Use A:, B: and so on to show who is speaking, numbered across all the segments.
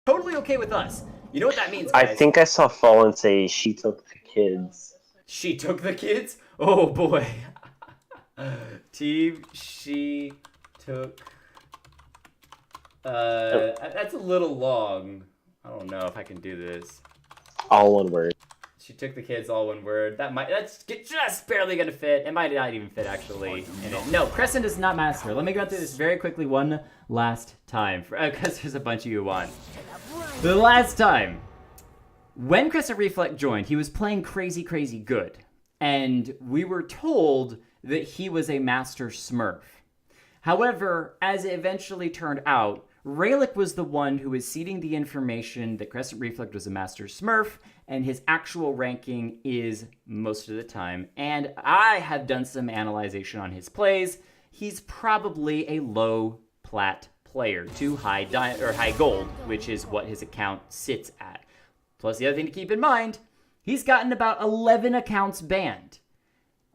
A: Totally okay with us. You know what that means, guys?
B: I think I saw Fallen say she took the kids.
A: She took the kids? Oh boy. Team she took. That's a little long. I don't know if I can do this.
B: All one word.
A: She took the kids, all one word. That's just barely gonna fit. It might not even fit actually in it. No, Crescent is not master. Let me go through this very quickly one last time, because there's a bunch of you who want. The last time, when Crescent Reflect joined, he was playing crazy, crazy good, and we were told that he was a master Smurf. However, as it eventually turned out, Raylick was the one who was seeding the information that Crescent Reflect was a master Smurf, and his actual ranking is most of the time. And I have done some analyzation on his plays. He's probably a low plat player, too high high gold, which is what his account sits at. Plus, the other thing to keep in mind, he's gotten about 11 accounts banned.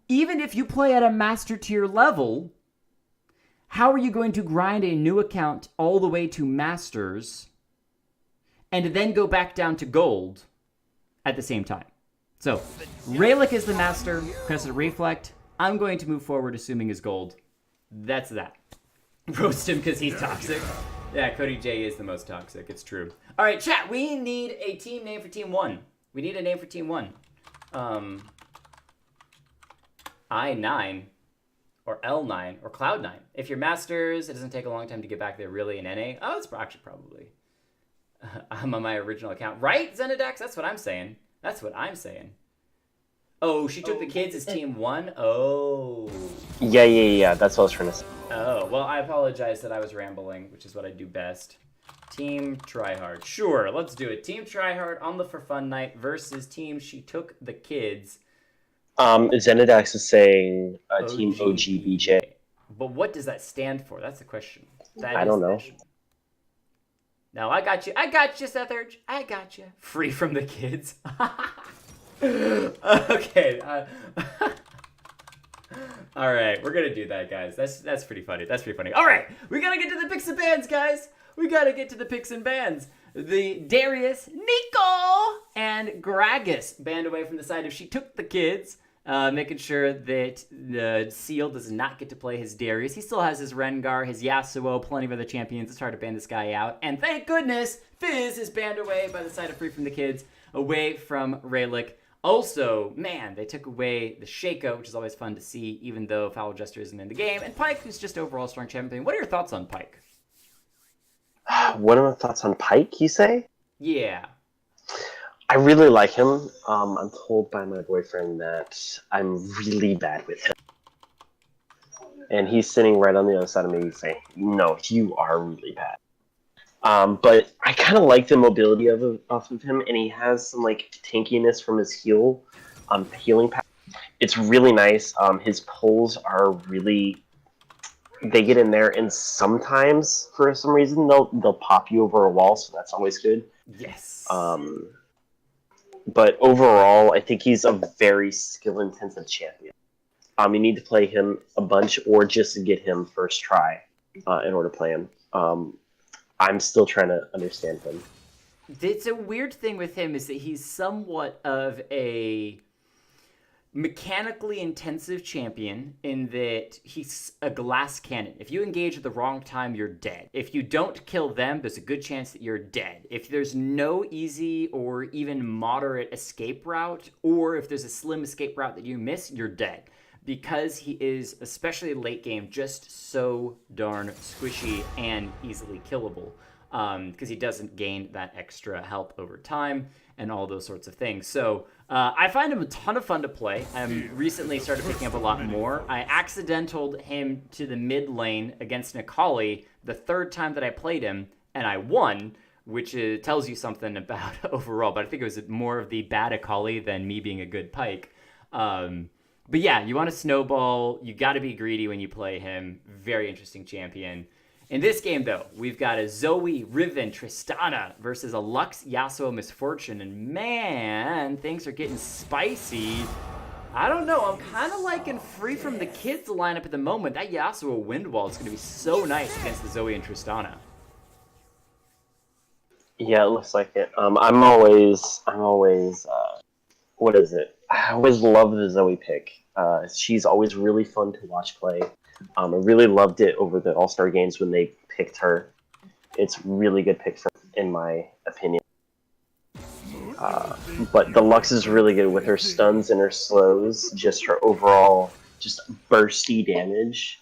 A: Even if you play at a master tier level, how are you going to grind a new account all the way to masters and then go back down to gold at the same time? So, Raylick is the master, Crescent Reflect. I'm going to move forward assuming is gold. That's that. Roast him because he's toxic. Yeah, Cody J is the most toxic. It's true. All right, chat. We need a team name for Team 1. We need a name for Team 1. I9 or L9 or Cloud9. If you're Masters, it doesn't take a long time to get back there really in NA. Oh, it's actually probably. I'm on my original account. Right, Zenidax? That's what I'm saying. That's what I'm saying. Oh, she took the kids as Team 1? Oh.
B: Yeah. That's what I was trying to say.
A: Oh, well, I apologize that I was rambling, which is what I do best. Team Tryhard. Sure, let's do it. Team Tryhard on the For Fun night versus Team She Took the Kids.
B: Zenidax is saying Team OGBJ.
A: But what does that stand for? That's the question.
B: I don't know.
A: No, I got you. I got you, Seth Urge. I got you. Free from the kids. Okay. All right, we're gonna do that, guys. That's pretty funny. That's pretty funny. All right, we gotta get to the picks and bans, guys. We gotta get to the picks and bans. The Darius, Nico, and Gragas banned away from the side of She Took the Kids, making sure that the Seal does not get to play his Darius. He still has his Rengar, his Yasuo, plenty of other champions. It's hard to ban this guy out. And thank goodness, Fizz is banned away by the side of Free from the Kids, away from Raylick. Also, man, they took away the Shaco, which is always fun to see, even though Foul Jester isn't in the game. And Pyke, who's just overall strong champion. What are your thoughts on Pyke?
B: What are my thoughts on Pyke, you say?
A: Yeah.
B: I really like him. I'm told by my boyfriend that I'm really bad with him. And he's sitting right on the other side of me saying, no, you are really bad. But I kind of like the mobility off of him, and he has some like tankiness from his healing pack. It's really nice. His pulls are really, they get in there, and sometimes for some reason they'll pop you over a wall, so that's always good.
A: Yes.
B: But overall, I think he's a very skill-intensive champion. You need to play him a bunch, or just to get him first try in order to play him. I'm still trying to understand him.
A: It's a weird thing with him is that he's somewhat of a mechanically intensive champion in that he's a glass cannon. If you engage at the wrong time, you're dead. If you don't kill them, there's a good chance that you're dead. If there's no easy or even moderate escape route, or if there's a slim escape route that you miss, you're dead. Because he is, especially late game, just so darn squishy and easily killable. Because he doesn't gain that extra health over time and all those sorts of things. So I find him a ton of fun to play. I recently started picking up a lot more. I accidentaled him to the mid lane against Nikali the third time that I played him, and I won, which tells you something about overall. But I think it was more of the bad Akali than me being a good Pyke. But yeah, you want to snowball. You got to be greedy when you play him. Very interesting champion. In this game, though, we've got a Zoe, Riven, Tristana versus a Lux, Yasuo, Misfortune. And man, things are getting spicy. I don't know. I'm kind of liking Free from the Kids lineup at the moment. That Yasuo wind wall is going to be so nice against the Zoe and Tristana.
B: Yeah, it looks like it. I'm always, what is it? I always love the Zoe pick. She's always really fun to watch play. I really loved it over the All-Star games when they picked her. It's really good pick for, in my opinion. But the Lux is really good with her stuns and her slows, just her overall, just bursty damage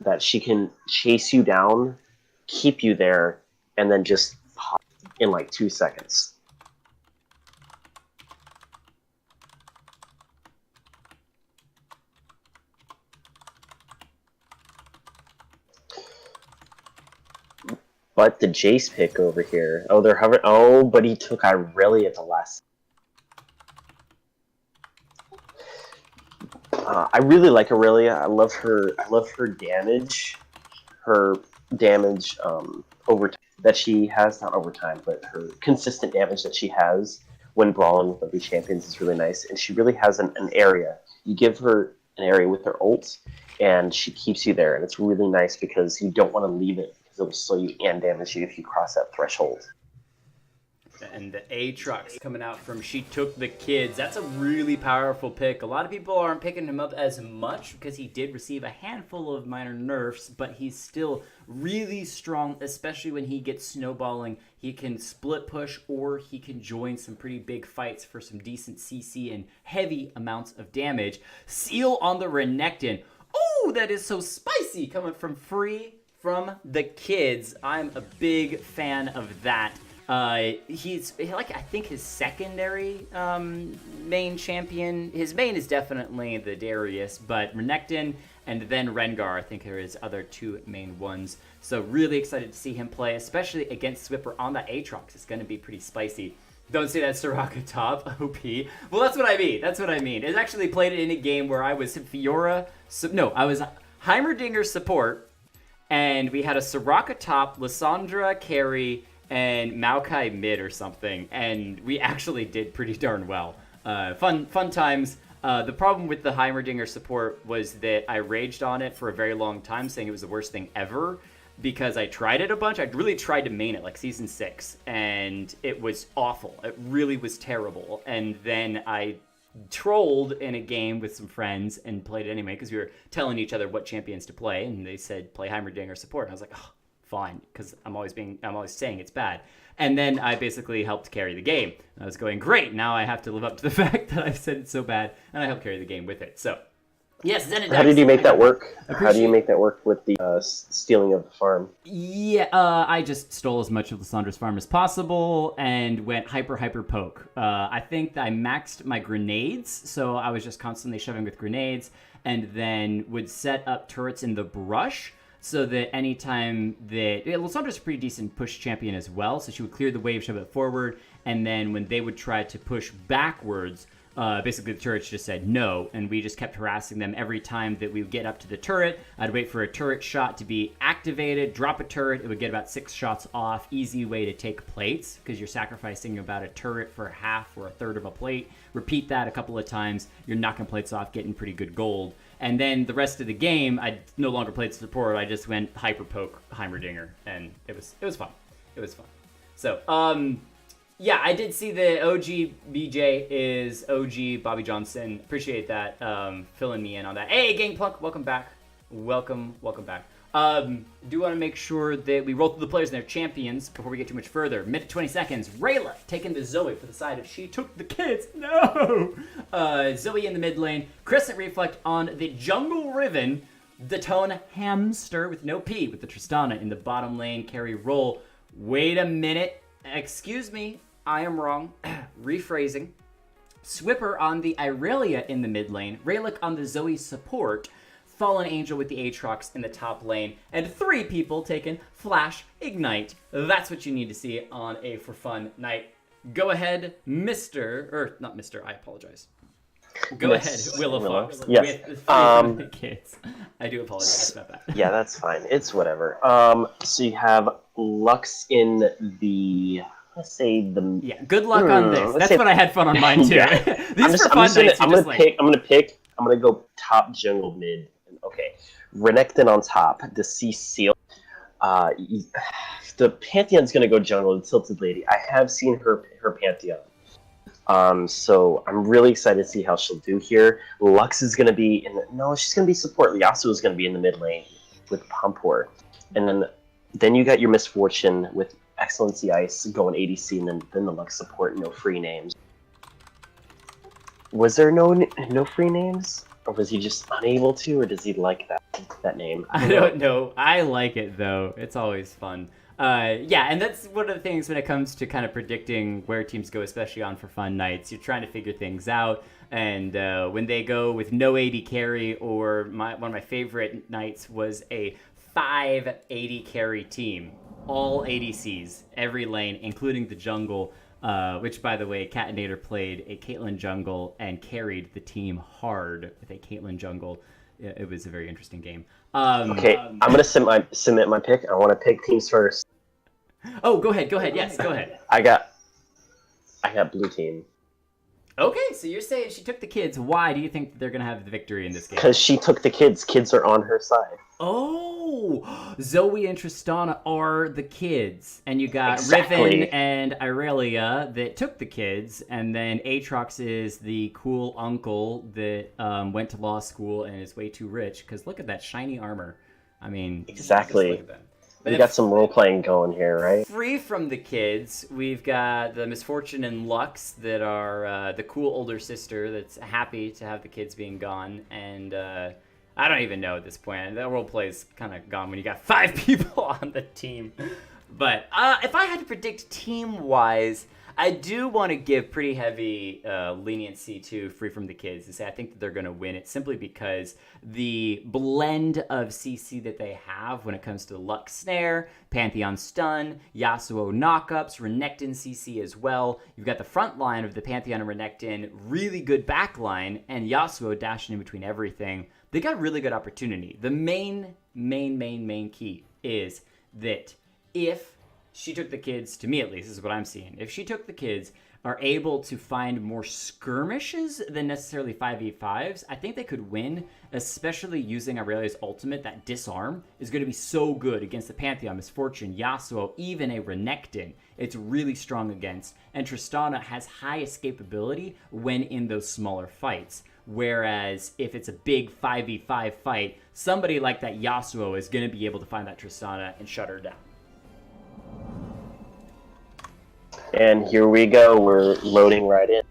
B: that she can chase you down, keep you there, and then just pop in like 2 seconds. But the Jace pick over here. Oh, they're hovering. Oh, but he took Irelia at the last. I really like Aurelia. I love her. I love her damage. Her damage over that she has, not over time, but her consistent damage that she has when brawling with other champions is really nice. And she really has an area. You give her an area with her ult, and she keeps you there. And it's really nice because you don't want to leave it because it will slow you and damage you if you cross that threshold.
A: And the Aatrox coming out from SheTookTheKids. That's a really powerful pick. A lot of people aren't picking him up as much because he did receive a handful of minor nerfs, but he's still really strong, especially when he gets snowballing. He can split push or he can join some pretty big fights for some decent CC and heavy amounts of damage. Seal on the Renekton. Oh, that is so spicy coming from FreeFromTheKids. I'm a big fan of that. He's like, I think his secondary main champion. His main is definitely the Darius, but Renekton and then Rengar, I think, are his other two main ones. So really excited to see him play, especially against Swipper on that Aatrox. It's going to be pretty spicy. Don't say that Soraka top, OP. Well, that's what I mean. That's what I mean. It actually played it in a game where I was Fiora. I was Heimerdinger support, and we had a Soraka top, Lissandra carry, and Maokai mid or something, and we actually did pretty darn well. Fun times. The problem with the Heimerdinger support was that I raged on it for a very long time, saying it was the worst thing ever, because I tried it a bunch. I really tried to main it, like Season 6, and it was awful. It really was terrible. And then I trolled in a game with some friends and played it anyway, because we were telling each other what champions to play, and they said, play Heimerdinger support. And I was like, oh, fine, because I'm always saying it's bad. And then I basically helped carry the game. I was going, great, now I have to live up to the fact that I said it's so bad, and I helped carry the game with it. So, yes, Zenith.
B: How did you make that work? How do you make that work with the stealing of the farm?
A: Yeah, I just stole as much of Lissandra's farm as possible and went hyper poke. I think that I maxed my grenades, so I was just constantly shoving with grenades, and then would set up turrets in the brush, so that anytime that... Lissandra's a pretty decent push champion as well, so she would clear the wave, shove it forward, and then when they would try to push backwards, basically the turrets just said no, and we just kept harassing them every time that we would get up to the turret. I'd wait for a turret shot to be activated, drop a turret, it would get about 6 shots off. Easy way to take plates, because you're sacrificing about a turret for half or a third of a plate. Repeat that a couple of times, you're knocking plates off, getting pretty good gold. And then the rest of the game, I no longer played support. I just went hyper poke Heimerdinger, and it was fun. It was fun. So, yeah, I did see the OG BJ is OG Bobby Johnson. Appreciate that, filling me in on that. Hey, Gangplank, welcome back. Welcome back. Do want to make sure that we roll through the players and their champions before we get too much further. Minute 20 seconds. Rayla taking the Zoe for the side of SheTookTheKids. No! Zoe in the mid lane. Crescent Reflect on the Jungle Riven. The Tone Hamster with no P with the Tristana in the bottom lane. Carry roll. Wait a minute. Excuse me. I am wrong. Rephrasing. Swipper on the Irelia in the mid lane. Raylick on the Zoe support. Fallen Angel with the Aatrox in the top lane, and 3 people taking Flash Ignite. That's what you need to see on a for fun night. Go ahead, not Mr. I apologize. Go ahead, Willow Fox.
B: Yes.
A: With FreeFromTheKids. I do apologize about that.
B: Yeah, that's fine. It's whatever. So you have Lux in the... Let's say the...
A: Yeah, good luck on this. That's what I had fun on mine too.
B: Yeah.
A: These are fun nights.
B: I'm gonna go top jungle mid. Okay, Renekton on top, the C seal. The Pantheon's gonna go jungle. The Tilted Lady. I have seen her Pantheon. So I'm really excited to see how she'll do here. Lux is gonna be she's gonna be support. Yasuo is gonna be in the mid lane with Pumpor, and then you got your Misfortune with XLNC Ice going ADC, and then the Lux support. No free names. Was there no free names, or was he just unable to, or does he like that name?
A: I don't know. I like it though. It's always fun. Yeah, and that's one of the things when it comes to kind of predicting where teams go, especially on For Fun nights. You're trying to figure things out, and when they go with no AD carry, or one of my favorite nights was a 5 AD carry team, all ADCs, every lane, including the jungle. Which, by the way, Catinator played a Caitlyn jungle and carried the team hard with a Caitlyn jungle. It was a very interesting game.
B: Okay, I'm gonna submit my pick. I want to pick teams first.
A: Oh, go ahead. Yes, go ahead.
B: I got blue team.
A: Okay, so you're saying she took the kids. Why do you think they're gonna have the victory in this game?
B: Because she took the kids. Kids are on her side.
A: Oh, Zoe and Tristana are the kids, and you got
B: Exactly.
A: Riven and Irelia that took the kids, and then Aatrox is the cool uncle that went to law school and is way too rich. Because look at that shiny armor. I mean,
B: Exactly.
A: just look at that.
B: We got some role playing going here, right?
A: Free from the kids, we've got the Misfortune and Lux that are the cool older sister that's happy to have the kids being gone, and I don't even know at this point. That role play is kind of gone when you got 5 people on the team. But if I had to predict team-wise, I do want to give pretty heavy leniency to Free from the Kids and say I think that they're going to win it simply because the blend of CC that they have when it comes to Lux Snare, Pantheon Stun, Yasuo Knockups, Renekton CC as well. You've got the front line of the Pantheon and Renekton, really good back line, and Yasuo dashing in between everything. They got really good opportunity. The main key is that if SheTookTheKids, to me at least, this is what I'm seeing. If SheTookTheKids are able to find more skirmishes than necessarily 5v5s, I think they could win, especially using Aurelia's ultimate. That disarm is going to be so good against the Pantheon, Misfortune, Yasuo, even a Renekton. It's really strong against. And Tristana has high escapability when in those smaller fights. Whereas if it's a big 5v5 fight, somebody like that Yasuo is going to be able to find that Tristana and shut her down.
B: And here we go. We're loading right in.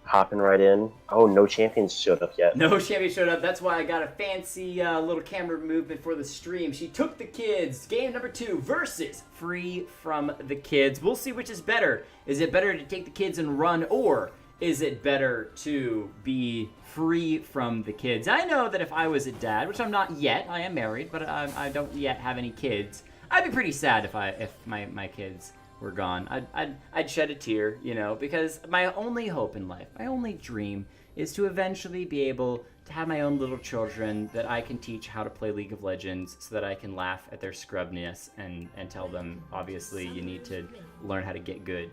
B: Hopping right in. Oh, no champions showed up yet.
A: No champion showed up. That's why I got a fancy little camera movement for the stream. She took the kids. Game number 2 versus Free from the Kids. We'll see which is better. Is it better to take the kids and run, or is it better to be free from the kids? I know that if I was a dad, which I'm not yet, I am married, but I don't yet have any kids, I'd be pretty sad if my kids were gone. I'd shed a tear, you know, because my only hope in life, my only dream, is to eventually be able to have my own little children that I can teach how to play League of Legends so that I can laugh at their scrubness and tell them, obviously, you need to learn how to get good.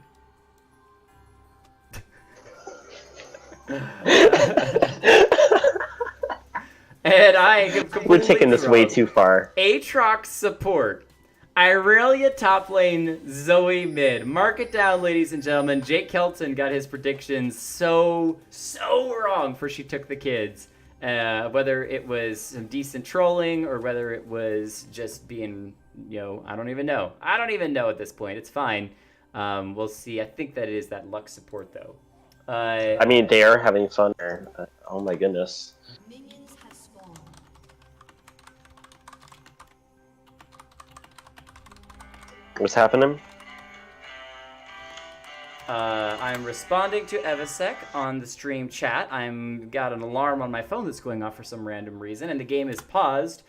A: And
B: We're taking this way too far.
A: Aatrox support, Irelia top lane, Zoe mid. Mark it down, ladies and gentlemen. Jake Kelton got his predictions so wrong for She Took the Kids. Whether it was some decent trolling or whether it was just being, I don't even know. I don't even know at this point. It's fine. We'll see. I think that it is that Lux support though.
B: I mean, they are having fun there. Oh my goodness.
C: Minions have spawned.
B: What's happening?
A: I'm responding to Evasek on the stream chat. I'm got an alarm on my phone that's going off for some random reason, and the game is paused,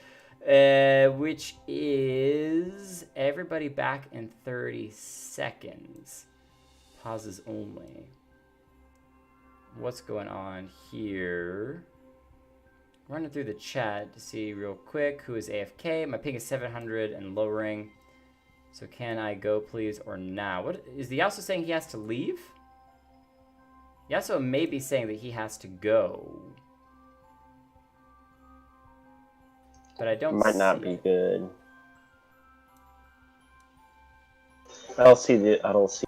A: which is everybody back in 30 seconds. Pauses only. What's going on here? Running through the chat to see real quick who is AFK. My ping is 700 and lowering. So can I go please or now? What is the Yasuo saying he has to leave? Yasuo may be saying that he has to go. But I don't
B: Might
A: see
B: not
A: it.
B: be good. I don't see.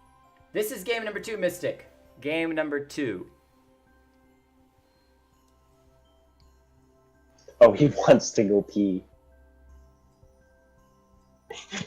A: This is game number 2, Mystic. Game number 2.
B: Oh, he wants to go pee.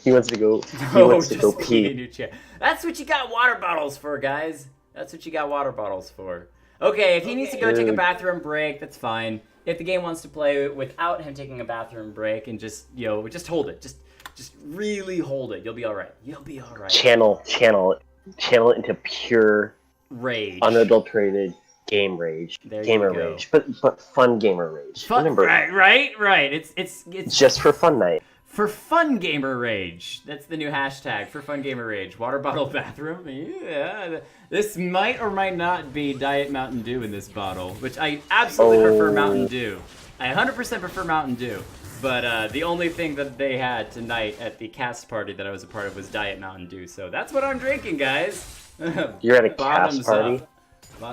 B: He wants to go. He wants to go pee.
A: In your chair. That's what you got water bottles for, guys. That's what you got water bottles for. Okay, if he needs to go take a bathroom break, that's fine. If the game wants to play without him taking a bathroom break and just, just hold it. Just really hold it. You'll be all right. You'll be all right.
B: Channel it into pure
A: rage,
B: unadulterated game rage, gamer rage, but fun gamer rage.
A: Fun,
B: remember,
A: right. It's
B: just for fun night.
A: For fun gamer rage. That's the new hashtag. For fun gamer rage. Water bottle bathroom. Yeah. This might or might not be Diet Mountain Dew in this bottle, which I absolutely prefer Mountain Dew. I 100% prefer Mountain Dew. But the only thing that they had tonight at the cast party that I was a part of was Diet Mountain Dew. So that's what I'm drinking, guys.
B: You're at a cast party?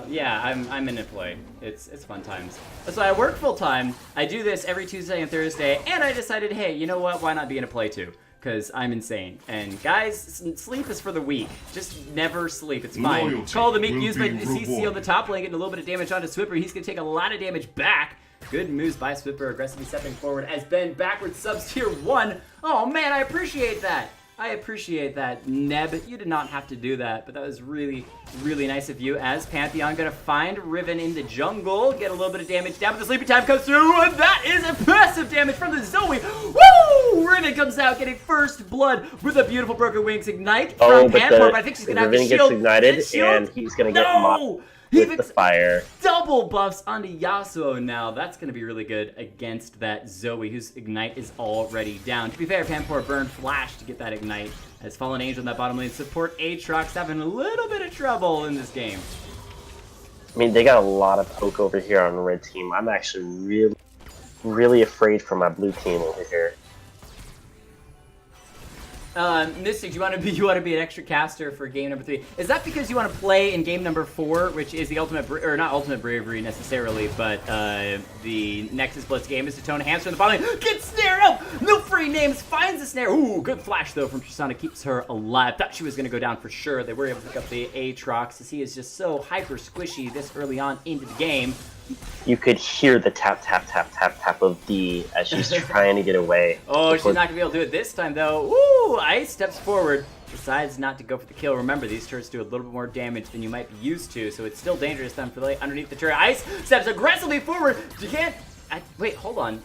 A: Yeah, I'm in it play. It's fun times. So I work full time. I do this every Tuesday and Thursday, and I decided, hey, you know what? Why not be in a play too? Because I'm insane. And guys, sleep is for the weak. Just never sleep. It's fine. Call the meek. Use my CC on the top lane, getting a little bit of damage onto Swipper. He's gonna take a lot of damage back. Good moves by Swipper, aggressively stepping forward as Ben backwards subs tier 1. Oh man, I appreciate that. I appreciate that, Neb. You did not have to do that, but that was really, really nice of you. As Pantheon gonna find Riven in the jungle, get a little bit of damage down, but the sleepy time comes through, and that is a massive damage from the Zoe. Woo! Riven comes out getting first blood with a beautiful Broken Wings ignite from Pantheon, but I think she's gonna have the shield.
B: Riven gets ignited, and he's gonna get mocked. With the fire.
A: Double buffs onto Yasuo now. That's going to be really good against that Zoe, whose Ignite is already down. To be fair, Panpour burned Flash to get that Ignite. As Fallen Angel in that bottom lane support, Aatrox having a little bit of trouble in this game.
B: I mean, they got a lot of poke over here on the red team. I'm actually really, really afraid for my blue team over here.
A: Mystic, do you want to be an extra caster for game number 3? Is that because you want to play in game number 4, which is the ultimate, or not ultimate bravery necessarily, but the Nexus Blitz game is to Tone Hamster in the bottom lane. Get snared up! No free names, finds the snare. Ooh, good flash though from Tristana, keeps her alive. Thought she was going to go down for sure. They were able to pick up the Aatrox as he is just so hyper squishy this early on into the game.
B: You could hear the tap, tap, tap, tap, tap of D as she's trying to get away.
A: Oh, she's not going to be able to do it this time, though. Woo! Ice steps forward, decides not to go for the kill. Remember, these turrets do a little bit more damage than you might be used to, so it's still dangerous time for underneath the turret. Ice steps aggressively forward. You can't... Wait, hold on.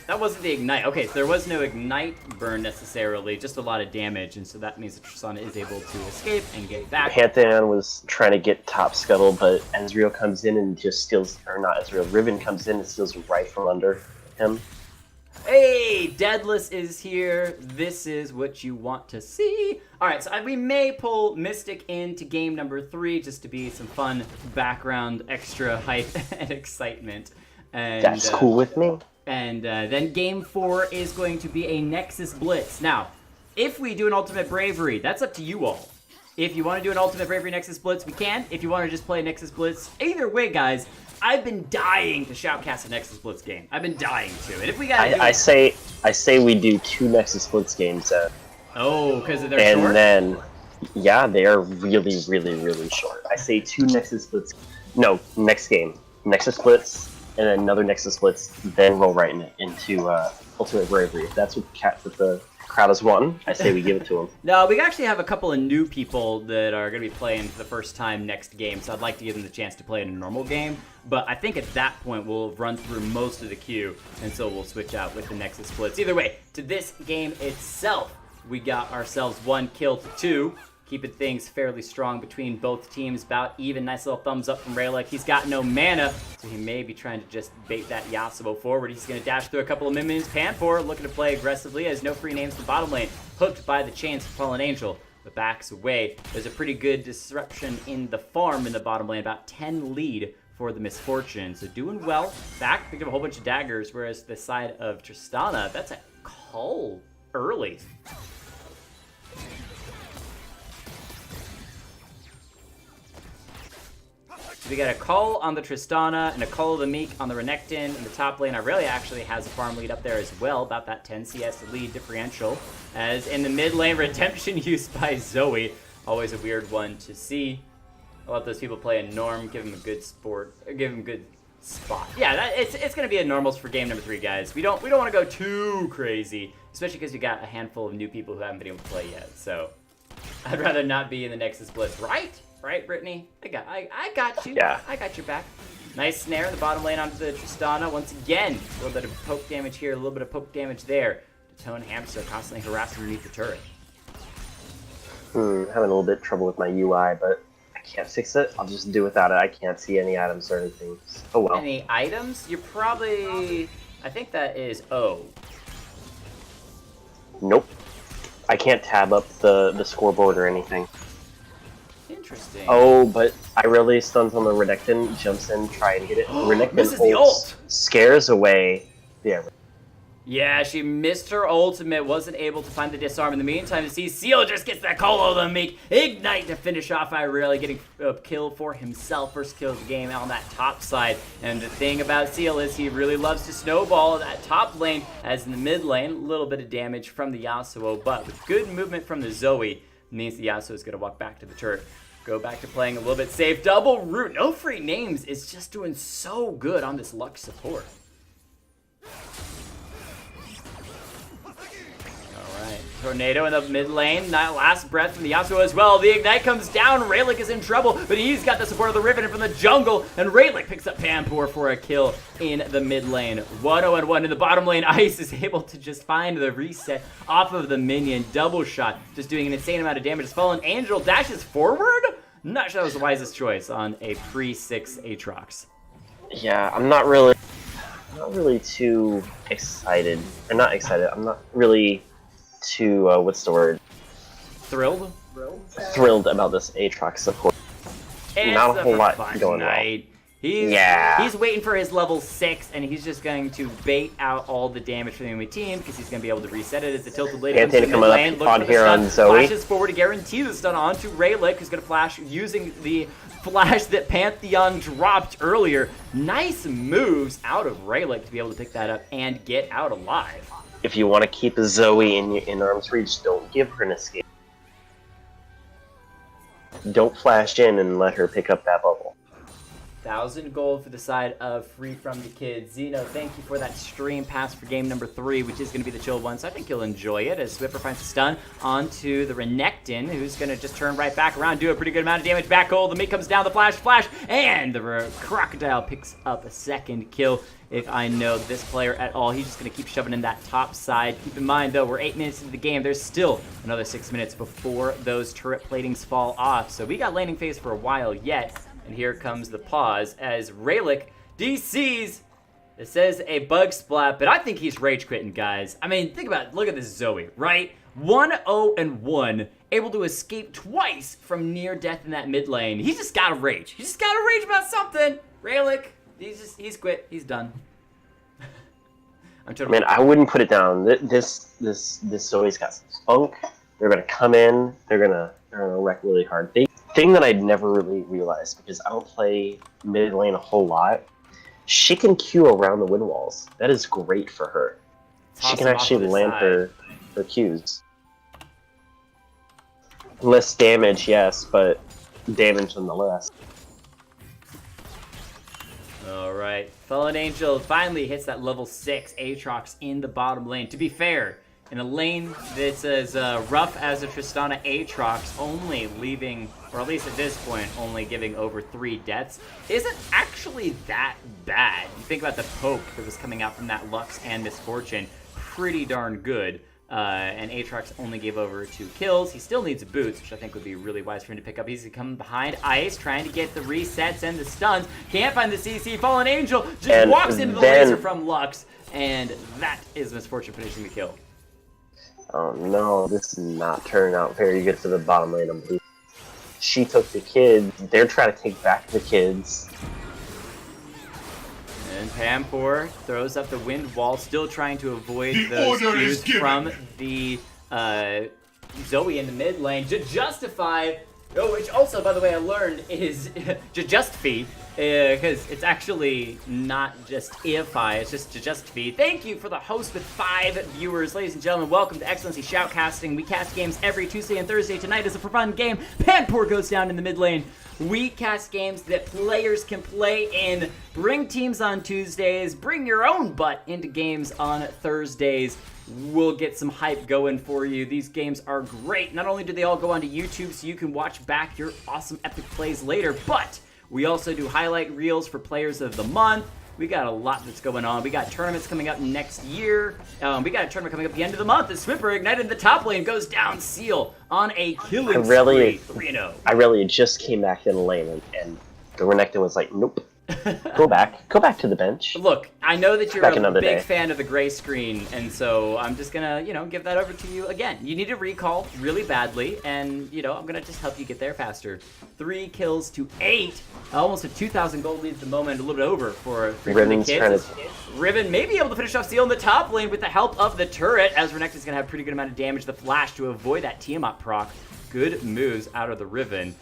A: That wasn't the Ignite. Okay, so there was no Ignite burn necessarily, just a lot of damage, and so that means that Tristana is able to escape and get back.
B: Pantheon was trying to get top scuttle, but Ezreal comes in and just steals, or not Ezreal, Riven comes in and steals right from under him.
A: Hey, Deadless is here. This is what you want to see. All right, so we may pull Mystic into game number 3 just to be some fun background, extra hype and excitement. And,
B: that's cool with me.
A: And then game 4 is going to be a Nexus Blitz. Now, if we do an Ultimate Bravery, that's up to you all. If you want to do an Ultimate Bravery Nexus Blitz, we can. If you want to just play a Nexus Blitz, either way, guys, I've been dying to shoutcast a Nexus Blitz game. I've been dying to. And if we got
B: I say we do 2 Nexus Blitz games.
A: Oh, because they're short?
B: And then, yeah, they are really, really, really short. I say 2 Nexus Blitz. No, next game. Nexus Blitz. And then another Nexus Blitz, then roll right into Ultimate Bravery. If that's what the crowd has won, I say we give it to them.
A: No, we actually have a couple of new people that are going to be playing for the first time next game, so I'd like to give them the chance to play in a normal game. But I think at that point we'll run through most of the queue, and so we'll switch out with the Nexus Blitz. Either way, to this game itself, we got ourselves 1 kill to 2. Keeping things fairly strong between both teams, about even. Nice little thumbs up from Rayleigh. He's got no mana, so he may be trying to just bait that Yasuo forward. He's going to dash through a couple of minions. Panpour looking to play aggressively, has no free names to the bottom lane. Hooked by the chains of Fallen Angel, but backs away. There's a pretty good disruption in the farm in the bottom lane, about 10 lead for the Misfortune. So doing well. Back, picked up a whole bunch of daggers, whereas the side of Tristana, that's a call early. So we got a call on the Tristana and a call of the Meek on the Renekton in the top lane. Aurelia actually has a farm lead up there as well, about that 10 CS lead differential. As in the mid lane, redemption used by Zoe. Always a weird one to see. I'll let those people play a norm, give him a good spot. Yeah, it's gonna be a normals for game number 3, guys. We don't want to go too crazy, especially because we got a handful of new people who haven't been able to play yet. So I'd rather not be in the Nexus Blitz, right? Right, Brittany? I got you.
B: Yeah.
A: I got your back. Nice snare in the bottom lane onto the Tristana. Once again, a little bit of poke damage here, a little bit of poke damage there. Tone Hamster constantly harassed underneath the turret.
B: Having a little bit of trouble with my UI, but I can't fix it. I'll just do without it. I can't see any items or anything. Oh well.
A: Any items? You're probably... I think that is O.
B: Nope. I can't tab up the scoreboard or anything.
A: Interesting.
B: Oh, but I really stuns on the Renekton, jumps in, try and get it. Renekton
A: misses the ult!
B: Scares away.
A: Yeah, she missed her ultimate, wasn't able to find the disarm. In the meantime, you see Seal just gets that call of the Meek. Ignite to finish off Irelia, getting a kill for himself. First kill of the game on that top side. And the thing about Seal is he really loves to snowball that top lane, as in the mid lane, a little bit of damage from the Yasuo, but with good movement from the Zoe, means the Yasuo is going to walk back to the turret. Go back to playing a little bit safe. Double root, no free names, is just doing so good on this Lux support. Tornado in the mid lane, that last breath from the Yasuo as well. The Ignite comes down, Raylick is in trouble, but he's got the support of the Riven from the jungle, and Raylick picks up Pampur for a kill in the mid lane. 1-0-1 in the bottom lane. Ice is able to just find the reset off of the minion. Double shot, just doing an insane amount of damage. Fallen Angel dashes forward? Not sure that was the wisest choice on a pre-6 Aatrox.
B: Yeah, I'm not really too excited. I'm not excited. I'm not really too, what's the word?
A: Thrilled?
B: Thrilled about this Aatrox support. Not a whole lot going on.
A: He's waiting for his level 6, and he's just going to bait out all the damage from the enemy team, because he's going to be able to reset it as the tilted blade comes in the lane. Look for the stun, flashes forward to guarantee the stun onto Raylick, who's going to flash using the flash that Pantheon dropped earlier. Nice moves out of Raylick to be able to pick that up and get out alive.
B: If you want to keep Zoe in arm's reach, don't give her an escape. Don't flash in and let her pick up that bubble.
A: 1,000 gold for the side of FreeFromTheKids. Zeno, thank you for that stream pass for game number 3, which is going to be the chilled one, so I think you'll enjoy it as Swiffer finds a stun onto the Renekton, who's going to just turn right back around, do a pretty good amount of damage. Back goal, the Meek comes down, the flash, and the Crocodile picks up a second kill. If I know this player at all, he's just going to keep shoving in that top side. Keep in mind, though, we're 8 minutes into the game. There's still another 6 minutes before those turret platings fall off, so we got laning phase for a while yet. And here comes the pause as Raylick DCs. It says a bug splat, but I think he's rage quitting, guys. I mean, think about it. Look at this Zoe, right? 1-0-1, able to escape twice from near death in that mid lane. He's just got to rage. He's just got to rage about something. Raylick, he's quit. He's done.
B: Man, I wouldn't put it down. This Zoe's got some spunk. They're gonna come in. They're gonna wreck really hard. Thing that I'd never really realized, because I don't play mid lane a whole lot, she can Q around the wind walls. That is great for her. She can actually land her Qs. Less damage, yes, but damage nonetheless.
A: Alright, Fallen Angel finally hits that level 6 Aatrox in the bottom lane. To be fair, in a lane that's as rough as a Tristana Aatrox, only leaving, or at least at this point, only giving over 3 deaths, isn't actually that bad. You think about the poke that was coming out from that Lux and Misfortune, pretty darn good. And Aatrox only gave over 2 kills. He still needs boots, which I think would be really wise for him to pick up. He's coming behind Ice, trying to get the resets and the stuns. Can't find the CC. Fallen Angel just walks into the laser from Lux, and that is Misfortune finishing the kill.
B: Oh no, this is not turning out very good for the bottom lane, I believe. SheTookTheKids, they're trying to take back the kids.
A: And Pampur throws up the wind wall, still trying to avoid those Qs from the Zoe in the mid lane to justify Oh, which also, by the way, I learned is Justfee, because it's actually not just Ify, it's just Justfee. Thank you for the host with 5 viewers. Ladies and gentlemen, welcome to XLNC Shoutcasting. We cast games every Tuesday and Thursday. Tonight is a fun game. Panpour goes down in the mid lane. We cast games that players can play in. Bring teams on Tuesdays. Bring your own butt into games on Thursdays. We'll get some hype going for you. These games are great. Not only do they all go onto YouTube so you can watch back your awesome epic plays later, but we also do highlight reels for players of the month. We got a lot that's going on. We got tournaments coming up next year. We got a tournament coming up at the end of the month. The Swimper ignited in the top lane goes down Seal on a killing spree. 3-0.
B: I really just came back in the lane and the Renekton was like, nope. Go back to the bench.
A: Look, I know that you're a big fan of the gray screen, and so I'm just gonna, give that over to you again. You need a recall really badly, and I'm gonna just help you get there faster. 3 kills to 8, almost a 2,000 gold lead at the moment, a little bit over for FreeFromTheKids. Riven may be able to finish off Seal in the top lane with the help of the turret, as Renekton's gonna have a pretty good amount of damage. The flash to avoid that Tiamat proc. Good moves out of the Riven.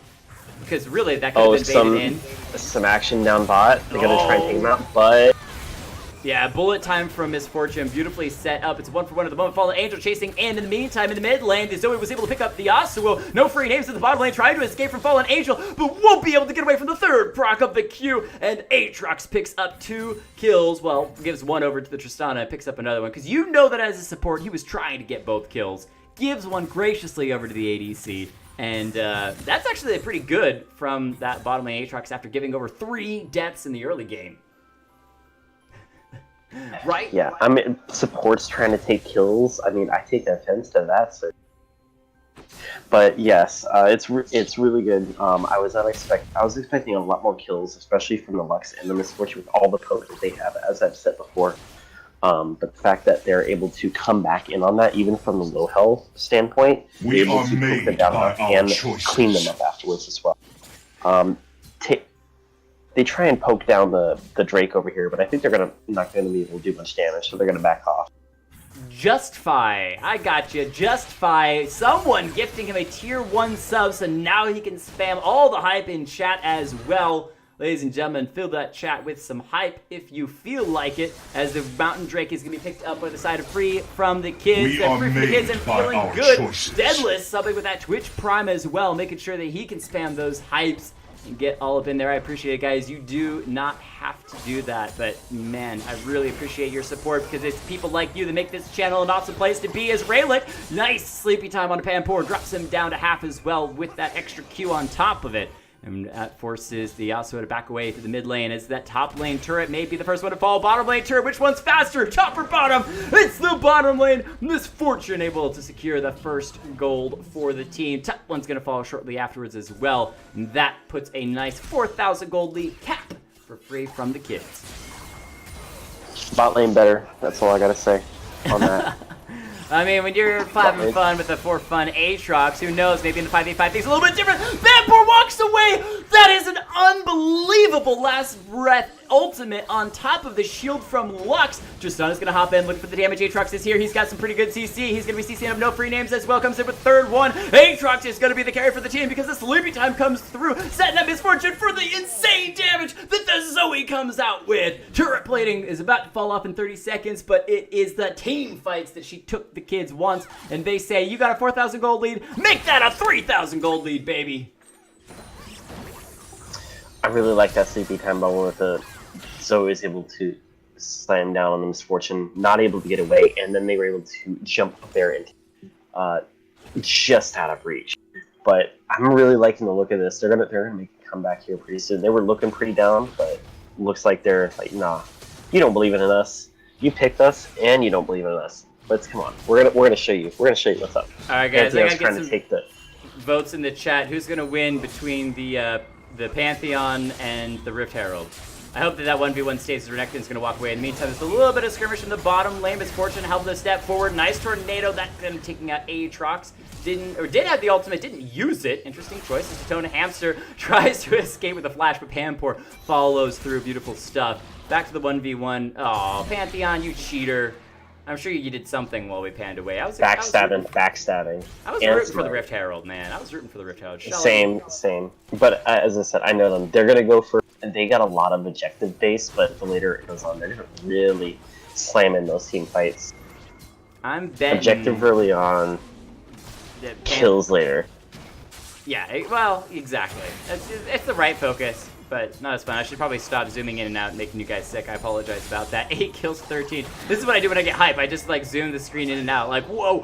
A: Because really, that could have been baited in.
B: Some action down bot. They're going to try and take him out, but...
A: Yeah, bullet time from Misfortune. Beautifully set up. It's 1-for-1 at the moment. Fallen Angel chasing in. In the meantime, in the mid lane, the Zoe was able to pick up the Yasuo. No free names in the bottom lane. Trying to escape from Fallen Angel, but won't be able to get away from the third proc of the Q. And Aatrox picks up 2 kills. Well, gives 1 over to the Tristana and picks up another one. Because you know that as a support, he was trying to get both kills. Gives 1 graciously over to the ADC. And that's actually pretty good from that bottom lane Aatrox after giving over 3 deaths in the early game. Right?
B: Yeah, I mean, support's trying to take kills. I mean, I take offense to that. So. But yes, it's really good. I was expecting a lot more kills, especially from the Lux and the Misfortune with all the poke that they have, as I've said before. But the fact that they're able to come back in on that, even from the low health standpoint, they're able to poke them down and clean them up afterwards as well. They try and poke down the Drake over here, but I think they're not gonna be able to do much damage, so they're gonna back off.
A: Justfy, I got you. Justfy, someone gifting him a tier 1 sub, so now he can spam all the hype in chat as well. Ladies and gentlemen, fill that chat with some hype if you feel like it, as the Mountain Drake is going to be picked up by the side of FreeFromTheKids. FreeFromTheKids and feeling good. Deadless subbing with that Twitch Prime as well, making sure that he can spam those hypes and get all up in there. I appreciate it, guys. You do not have to do that, but man, I really appreciate your support because it's people like you that make this channel an awesome place to be. As Raylick, nice sleepy time on a Panpour, drops him down to half as well with that extra Q on top of it. And that forces the Yasuo to back away to the mid lane as that top lane turret may be the first one to fall. Bottom lane turret, which one's faster? Top or bottom? It's the bottom lane. Misfortune able to secure the first gold for the team. Top one's going to fall shortly afterwards as well. And that puts a nice 4,000 gold lead cap for FreeFromTheKids.
B: Bot lane better. That's all I got to say on that.
A: I mean, when you're having fun with the for fun Aatrox, who knows, maybe in the 5v5 things a little bit different. Panpour walks away! That is an unbelievable last breath ultimate on top of the shield from Lux. Tristana's gonna hop in, looking for the damage. Aatrox is here. He's got some pretty good CC. He's gonna be CCing up no free names as well. Comes in with third one. Aatrox is gonna be the carry for the team because the sleepy time comes through, setting up Misfortune for the insane damage that the Zoe comes out with. Turret plating is about to fall off in 30 seconds, but it is the team fights that SheTookTheKids wants, and they say, you got a 4,000 gold lead, make that a 3,000 gold lead, baby.
B: I really like that sleepy time bubble with the Zoe is able to slam down on the Misfortune, not able to get away, and then they were able to jump up there and just out of reach. But I'm really liking the look of this. They're gonna make a comeback here pretty soon. They were looking pretty down, but looks like they're like, nah, you don't believe in us. You picked us, and you don't believe in us. Let's come on. We're gonna show you. We're gonna show you what's up.
A: All right, guys. I gotta
B: get some
A: votes in the chat. Who's gonna win between the Pantheon and the Rift Herald? I hope that 1v1 stays as Renekton's going to walk away. In the meantime, there's a little bit of skirmish in the bottom lane. Misfortune held a step forward. Nice tornado. That's them taking out Aatrox. Did have the ultimate, didn't use it. Interesting choice. Tone Hamster tries to escape with a flash, but Panpour follows through. Beautiful stuff. Back to the 1v1. Oh, Pantheon, you cheater. I'm sure you did something while we panned away.
B: Backstabbing.
A: I was
B: And
A: rooting for the
B: smart.
A: Rift Herald, man. I was rooting for the Rift Herald.
B: Same. But as I said, I know them. They're gonna go for, and they got a lot of objective base. But the later it goes on, they're gonna really slam in those team fights.
A: I'm betting
B: Objective early on, kills later.
A: Yeah, well, exactly. It's the right focus, but not as fun. I should probably stop zooming in and out and making you guys sick. I apologize about that. 8 kills, 13. This is what I do when I get hype. I just like zoom the screen in and out. Like, whoa,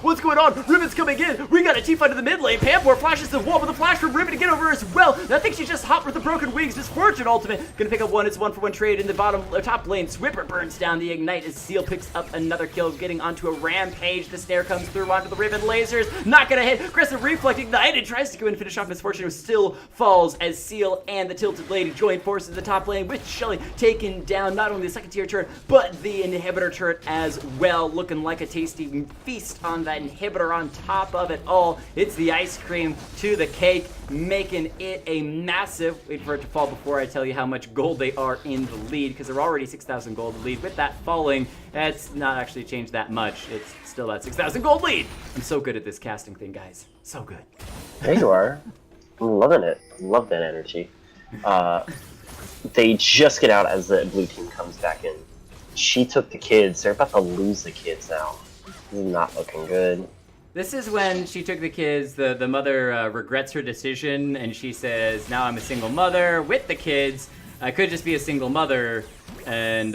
A: what's going on? Riven's coming in. We got a team fight in the mid lane. Pampor flashes the wall with a flash from Riven to get over as well. I think she just hopped with the broken wings. Misfortune ultimate. Gonna pick up one. It's 1-for-1 trade in the top lane. Swipper burns down the ignite as Seal picks up another kill, getting onto a rampage. The snare comes through onto the Riven lasers. Not gonna hit. Crescent reflect ignited. Tries to go and finish off Misfortune, who still falls as Seal and the Tilted Lady join forces in the top lane, with Shelly taking down not only the second tier turret, but the inhibitor turret as well. Looking like a tasty feast on that inhibitor on top of it all. It's the ice cream to the cake, making it a massive, wait for it to fall before I tell you how much gold they are in the lead, because they're already 6,000 gold lead. With that falling, that's not actually changed that much. It's still that 6,000 gold lead. I'm so good at this casting thing, guys. So good.
B: There you are. I'm loving it. Love that energy. They just get out as the blue team comes back in. She took the kids. They're about to lose the kids now. This is not looking good.
A: This is when she took the kids, the mother regrets her decision, and she says, now I'm a single mother with the kids. I could just be a single mother, and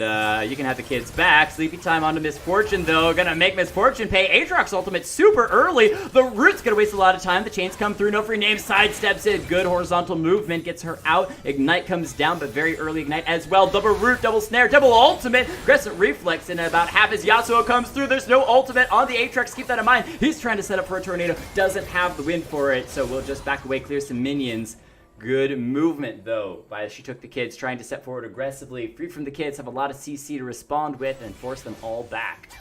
A: you can have the kids back. Sleepy time onto Misfortune, though. Gonna make Misfortune pay. Aatrox's ultimate super early. The Root's gonna waste a lot of time. The chains come through. No free name. Sidesteps it. Good horizontal movement. Gets her out. Ignite comes down, but very early Ignite as well. Double Root, double snare, double ultimate. Crescent reflex in about half as Yasuo comes through. There's no ultimate on the Aatrox. Keep that in mind. He's trying to set up for a tornado. Doesn't have the win for it, so we'll just back away, clear some minions. Good movement, though, by She Took the Kids, trying to step forward aggressively. Free from the Kids have a lot of CC to respond with and force them all back.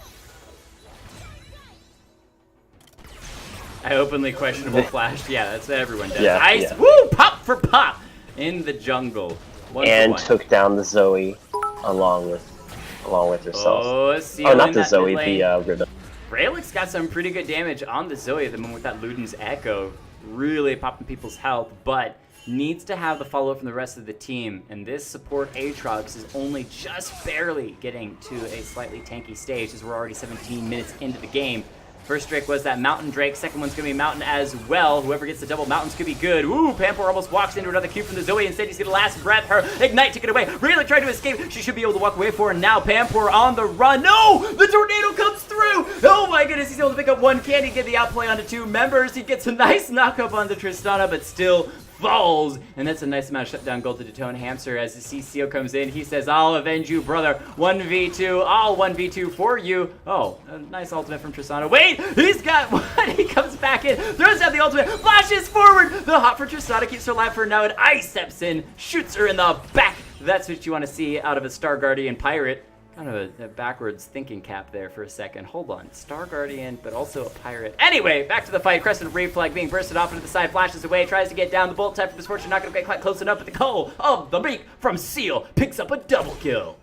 A: I openly questionable flash. Yeah, that's what everyone does.
B: Yeah,
A: Ice,
B: yeah.
A: woo, pop for pop in the jungle.
B: And took down the Zoe along with herself.
A: Oh,
B: not the Zoe, the Riven.
A: Braylix got some pretty good damage on the Zoe at the moment with that Luden's Echo. Really popping people's health, but needs to have the follow-up from the rest of the team, and this support Aatrox is only just barely getting to a slightly tanky stage, as we're already 17 minutes into the game. First Drake was that Mountain Drake, second one's gonna be Mountain as well. Whoever gets the double Mountains could be good. Ooh, Pampor almost walks into another Q from the Zoe. Instead, he's gonna last breath her. Ignite, take it away. Really tried to escape. She should be able to walk away for her. Now Pampor on the run. No! The tornado comes through! Oh my goodness, he's able to pick up one. Can he get the outplay onto two members? He gets a nice knock-up on the Tristana, but still falls, and that's a nice amount of shutdown gold to Detone Hamster. As the CCO comes in, he says, I'll avenge you, brother. 1v2, I'll 1v2 for you. Oh, a nice ultimate from Tristana. Wait, he's got one. He comes back in, throws down the ultimate, flashes forward. The hop for Tristana keeps her alive for now, and Ice steps in, shoots her in the back. That's what you want to see out of a Star Guardian pirate. Kind of a backwards thinking cap there for a second. Hold on. Star Guardian, but also a pirate. Anyway, back to the fight. Crescent Reflect being bursted off into the side, flashes away, tries to get down. The bolt type of Misfortune not going to get quite close enough, but the call of the beak from Seal picks up a double kill.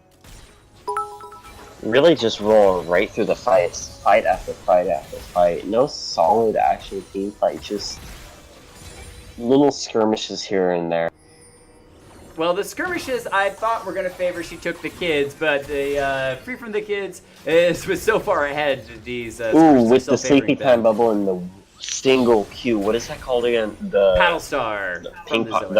B: Really just rolling right through the fights. Fight after fight after fight. No solid action team fight, just little skirmishes here and there.
A: Well, the skirmishes I thought were going to favor She Took the Kids, but the Free From the Kids was so far ahead. These
B: ooh, with the sleepy time bubble and the single Q. What is that called again? The
A: Paddle Star.
B: The ping pong.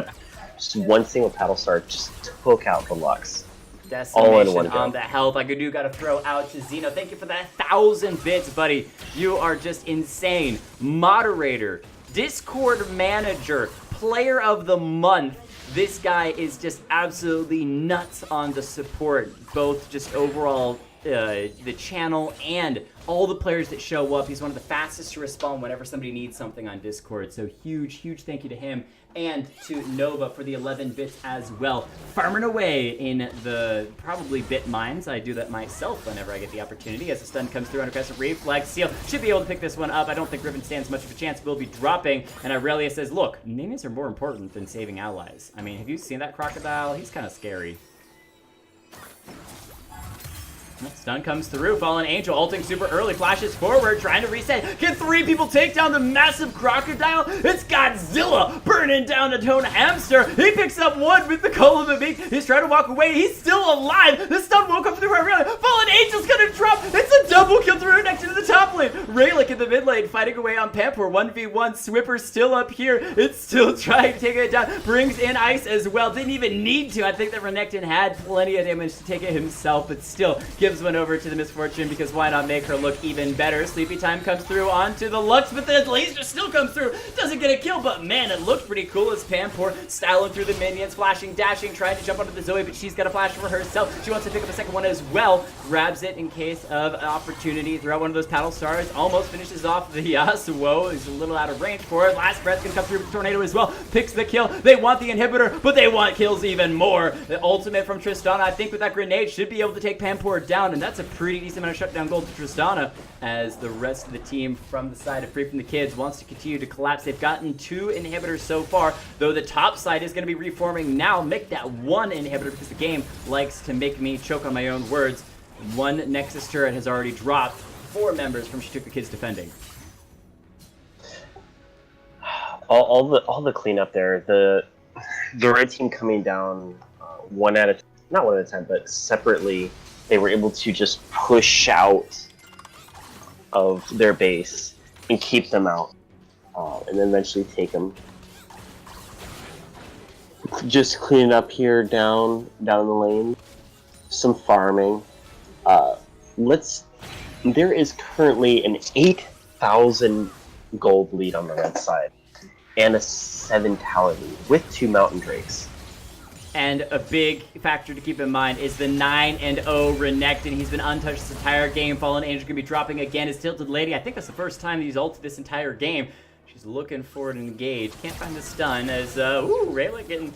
B: Just one single Paddle Star just took out the Lux.
A: Decimation
B: all in one
A: on
B: go.
A: the health. I do got to throw out to Zeno. Thank you for that 1,000 bits, buddy. You are just insane. Moderator, Discord manager, player of the month. This guy is just absolutely nuts on the support, both just overall the channel and all the players that show up. He's one of the fastest to respond whenever somebody needs something on Discord. So huge thank you to him and to Nova for the 11 bits as well. Farming away in the probably bit mines. I do that myself whenever I get the opportunity. As the stun comes through on Aggressive Reflex, Seal should be able to pick this one up. I don't think Riven stands much of a chance. Will be dropping. And Aurelia says, look, minions are more important than saving allies. I mean, have you seen that crocodile? He's kind of scary. Stun comes through. Fallen Angel ulting super early. Flashes forward, trying to reset. Can 3 people take down the massive crocodile? It's Godzilla burning down a Tone Hamster. He picks up 1 with the Column of Ink. He's trying to walk away. He's still alive. The stun won't come through. Fallen Angel's gonna drop. It's a double kill through next to the top lane. Raylick in the mid lane fighting away on Pampor. 1v1. Swipper still up here. It's still trying to take it down. Brings in Ice as well. Didn't even need to. I think that Renekton had plenty of damage to take it himself, but still gives one over to the Misfortune because why not make her look even better? Sleepy Time comes through onto the Lux, but the laser still comes through. Doesn't get a kill, but man, it looked pretty cool as Pampor styling through the minions, flashing, dashing, trying to jump onto the Zoe, but she's got a flash for herself. She wants to pick up a second one as well. Grabs it in case of opportunity. Throw out one of those paddle stars. Almost finishes off the Yasuo. He's a little out of range for it. Last breath can come through with the Tornado as well. Picks the kill. They want the inhibitor, but they want kills even more. The ultimate from Tristana, I think with that grenade, should be able to take Pampor down, and that's a pretty decent amount of shutdown gold to Tristana, as the rest of the team from the side of FreeFromTheKids wants to continue to collapse. They've gotten 2 inhibitors so far, though the top side is going to be reforming now. Make that 1 inhibitor because the game likes to make me choke on my own words. 1 Nexus turret has already dropped. 4 members from SheTookTheKids defending.
B: All the cleanup there. The red team coming down not one at a time, but separately. They were able to just push out of their base and keep them out, and then eventually take them. Just cleaning up here down the lane, some farming. There is currently an 8,000 gold lead on the red side, and a 7 tower lead with 2 Mountain Drakes.
A: And a big factor to keep in mind is the 9-0 Renekton. He's been untouched this entire game. Fallen Angel going to be dropping again. His Tilted Lady, I think that's the first time he's ulted this entire game. She's looking for an engage. Can't find the stun as, Rayla getting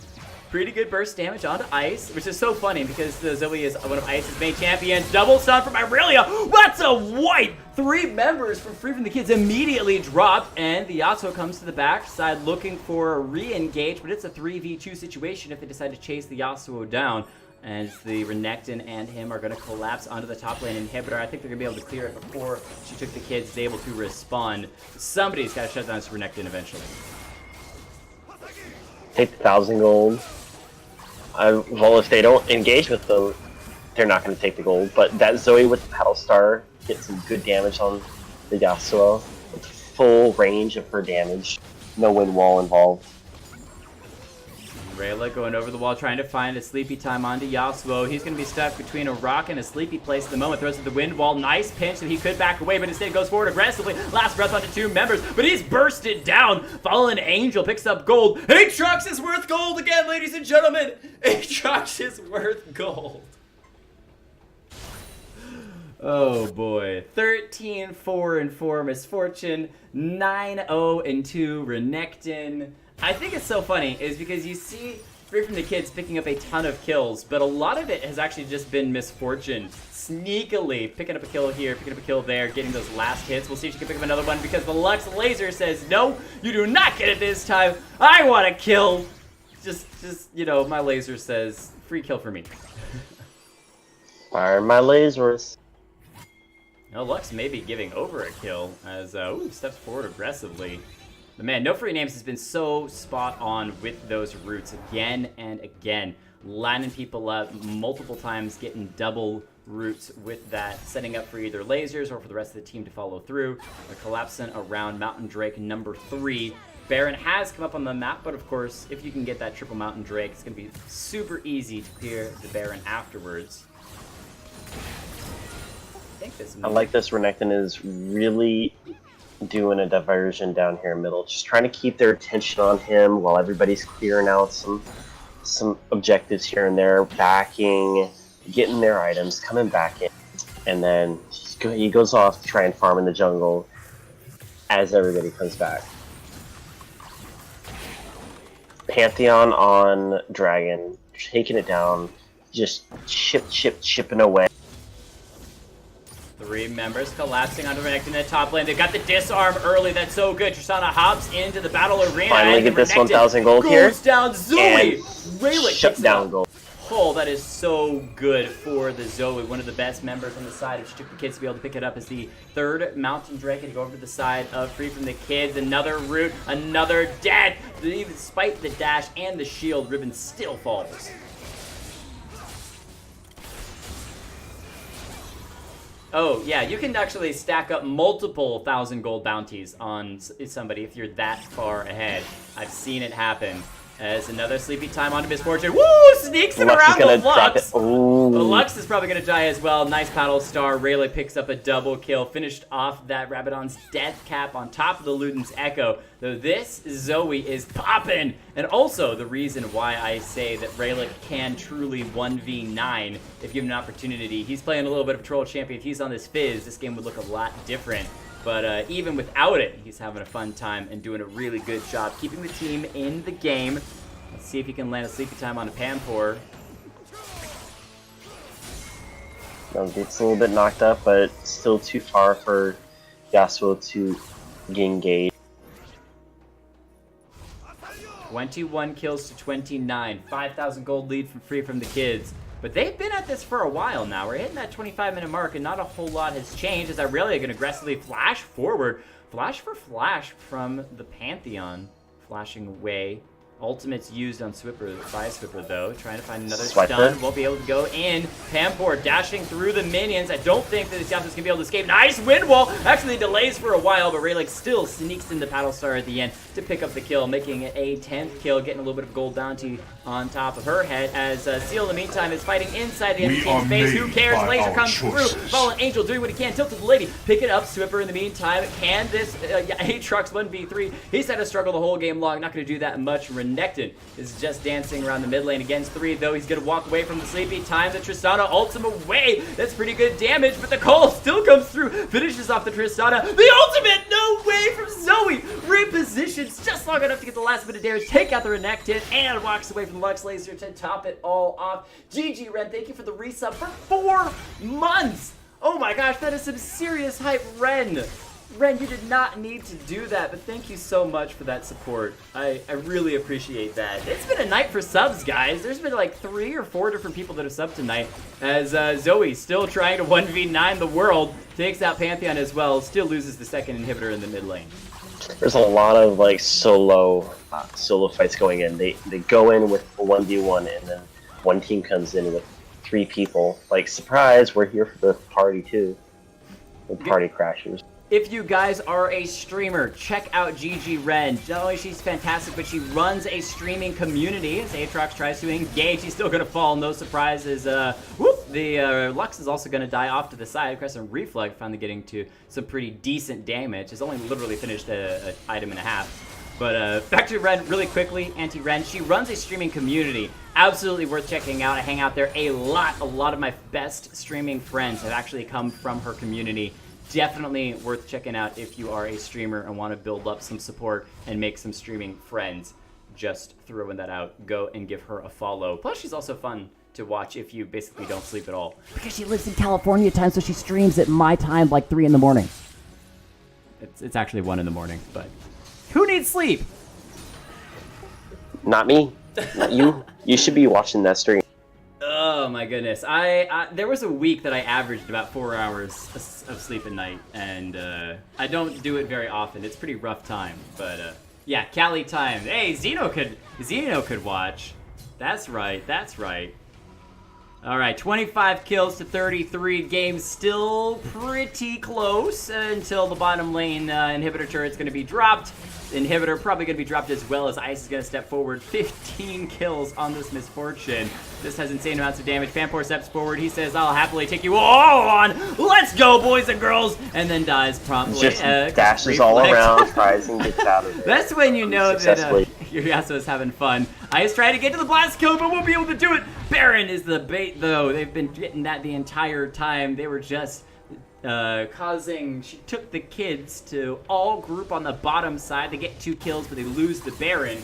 A: pretty good burst damage onto Ice, which is so funny because the Zoe is one of Ice's main champions. Double stun from Irelia. That's a wipe! 3 members from FreeFromTheKids immediately dropped, and the Yasuo comes to the backside looking for a re-engage, but it's a 3v2 situation if they decide to chase the Yasuo down. And the Renekton and him are going to collapse onto the top lane inhibitor. I think they're going to be able to clear it before SheTookTheKids is able to respond. Somebody's got to shut down this Renekton eventually.
B: Take the 1,000 gold. Well, if they don't engage with them, they're not going to take the gold. But that Zoe with the Paddle Star gets some good damage on the Yasuo. With full range of her damage. No wind wall involved.
A: Rayla going over the wall, trying to find a Sleepy Time onto Yasuo. He's going to be stuck between a rock and a sleepy place at the moment. Throws at the wind wall. Nice pinch that he could back away, but instead goes forward aggressively. Last breath onto 2 members, but he's bursted down. Fallen Angel picks up gold. Aatrox is worth gold again, ladies and gentlemen. Aatrox is worth gold. Oh boy. 13-4-4 Misfortune. 9-0-2 Renekton. I think it's so funny is because you see FreeFromTheKids picking up a ton of kills, but a lot of it has actually just been Misfortune sneakily picking up a kill here, picking up a kill there, getting those last hits. We'll see if she can pick up another one because the Lux laser says, no, you do not get it this time. I want to kill. Just, you know, my laser says, free kill for me.
B: Fire my lasers.
A: No, Lux may be giving over a kill as, steps forward aggressively. But man, No Free Names has been so spot on with those roots again and again. Lining people up multiple times, getting double roots with that, setting up for either lasers or for the rest of the team to follow through. They're collapsing around Mountain Drake number 3. Baron has come up on the map, but of course, if you can get that triple Mountain Drake, it's going to be super easy to clear the Baron afterwards.
B: I like this. Renekton is really doing a diversion down here in middle, just trying to keep their attention on him while everybody's clearing out some objectives here and there, backing, getting their items, coming back in, and then he goes off to try and farm in the jungle as everybody comes back. Pantheon on Dragon, taking it down, just chipping away.
A: 3 members collapsing onto Renekton in the top lane. They've got the disarm early. That's so good. Tristana hops into the battle arena.
B: Finally get this 1,000 gold
A: goes
B: here.
A: Down Zoe.
B: Rayleigh shut down gold.
A: pull. That is so good for the Zoe. One of the best members on the side of SheTookTheKids to be able to pick it up as the third Mountain Drake and go over to the side of FreeFromTheKids. Another root, another dead. Despite the dash and the shield, Ribbon still falls. Oh, yeah, you can actually stack up multiple 1,000 gold bounties on somebody if you're that far ahead. I've seen it happen. As another sleepy time onto Misfortune. Woo! Sneaks it around the Lux. The Lux is probably going to die as well. Nice paddle star. Rayleigh picks up a double kill. Finished off that Rabadon's death cap on top of the Luden's Echo. Though this Zoe is popping. And also the reason why I say that Rayleigh can truly 1v9 if given an opportunity. He's playing a little bit of Troll Champion. If he's on this Fizz, this game would look a lot different. But even without it, he's having a fun time and doing a really good job keeping the team in the game. Let's see if he can land a sleepy time on a Panpour.
B: Gets a little bit knocked up, but still too far for Yasuo to engage.
A: 21 kills to 29. 5,000 gold lead from FreeFromTheKids. But they've been at this for a while now. We're hitting that 25-minute mark, and not a whole lot has changed as Irelia can aggressively flash forward. Flash for flash from the Pantheon. Flashing away. Ultimate's used on Swipper by Swipper, though. Trying to find another stun. Won't be able to go in. Panpour dashing through the minions. I don't think that the Yasuo's going to be able to escape. Nice wind wall! Actually delays for a while, but Rayleigh still sneaks into Paddle Star at the end to pick up the kill, making it a 10th kill, getting a little bit of gold bounty on top of her head, as Seal in the meantime is fighting inside the enemy team's base. Who cares? Laser comes through. Fallen Angel doing what he can. Tilted the lady. Pick it up. Swipper in the meantime. Can this Aatrox 1v3? He's had to struggle the whole game long. Not going to do that much. Renekton is just dancing around the mid lane against 3, though. He's going to walk away from the sleepy time. The Tristana ults him away. That's pretty good damage, but the call still comes through. Finishes off the Tristana. The ultimate! No way from Zoe! Repositions just long enough to get the last bit of damage, take out the Renekton, and walks away from Lux Laser to top it all off. GG, Ren. Thank you for the resub for 4 months! Oh my gosh, that is some serious hype, Ren! Ren, you did not need to do that, but thank you so much for that support. I really appreciate that. It's been a night for subs, guys. There's been like 3 or 4 different people that have subbed tonight, as Zoe still trying to 1v9 the world, takes out Pantheon as well, still loses the second inhibitor in the mid lane.
B: There's a lot of like solo fights going in. They go in with a 1v1, and then one team comes in with 3 people. Like, surprise, we're here for the party too. The party crashers.
A: If you guys are a streamer, check out GG Ren. Not only she's fantastic, but she runs a streaming community. As Aatrox tries to engage, he's still going to fall. No surprises. The Lux is also going to die off to the side. Crescent Reflect finally getting to some pretty decent damage. It's only literally finished an item and a half. But back to Ren really quickly. Anti-Ren, she runs a streaming community. Absolutely worth checking out. I hang out there a lot. A lot of my best streaming friends have actually come from her community. Definitely worth checking out if you are a streamer and want to build up some support and make some streaming friends. Just throwing that out. Go and give her a follow. Plus, she's also fun to watch if you basically don't sleep at all.
C: Because she lives in California time, so she streams at my time, like 3 in the morning.
A: It's actually 1 in the morning, but who needs sleep?
B: Not me. Not you. You should be watching that stream.
A: Oh my goodness. There was a week that I averaged about 4 hours of sleep a night, and I don't do it very often. It's pretty rough time, but yeah, Cali time. Hey, Zeno could watch. That's right. That's right. All right, 25 kills to 33. Game still pretty close until the bottom lane inhibitor turret's going to be dropped. Inhibitor probably going to be dropped as well as Ice is going to step forward. 15 kills on this Misfortune. This has insane amounts of damage. Panpour steps forward. He says, I'll happily take you all on. Let's go, boys and girls. And then dies promptly.
B: Just dashes all around, tries and gets out of it.
A: That's when you know that your Yasuo is having fun. Ice trying to get to the blast kill, but won't be able to do it. Baron is the bait, though. They've been getting that the entire time. They were just causing SheTookTheKids to all group on the bottom side. They get 2 kills, but they lose the Baron.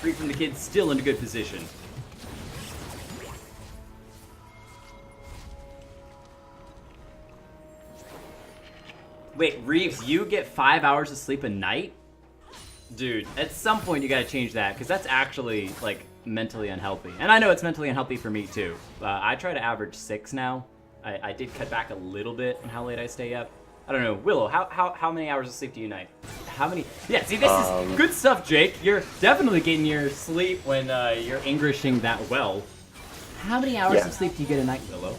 A: FreeFromTheKids still in a good position. Wait, Reeves, you get 5 hours of sleep a night? Dude, at some point you gotta change that, because that's actually, like, mentally unhealthy. And I know it's mentally unhealthy for me, too. I try to average 6 now. I did cut back a little bit on how late I stay up. I don't know. Willow, how many hours of sleep do you night? How many? Yeah, see, this is good stuff, Jake. You're definitely getting your sleep when you're Englishing that well. How many hours of sleep do you get a night, Willow?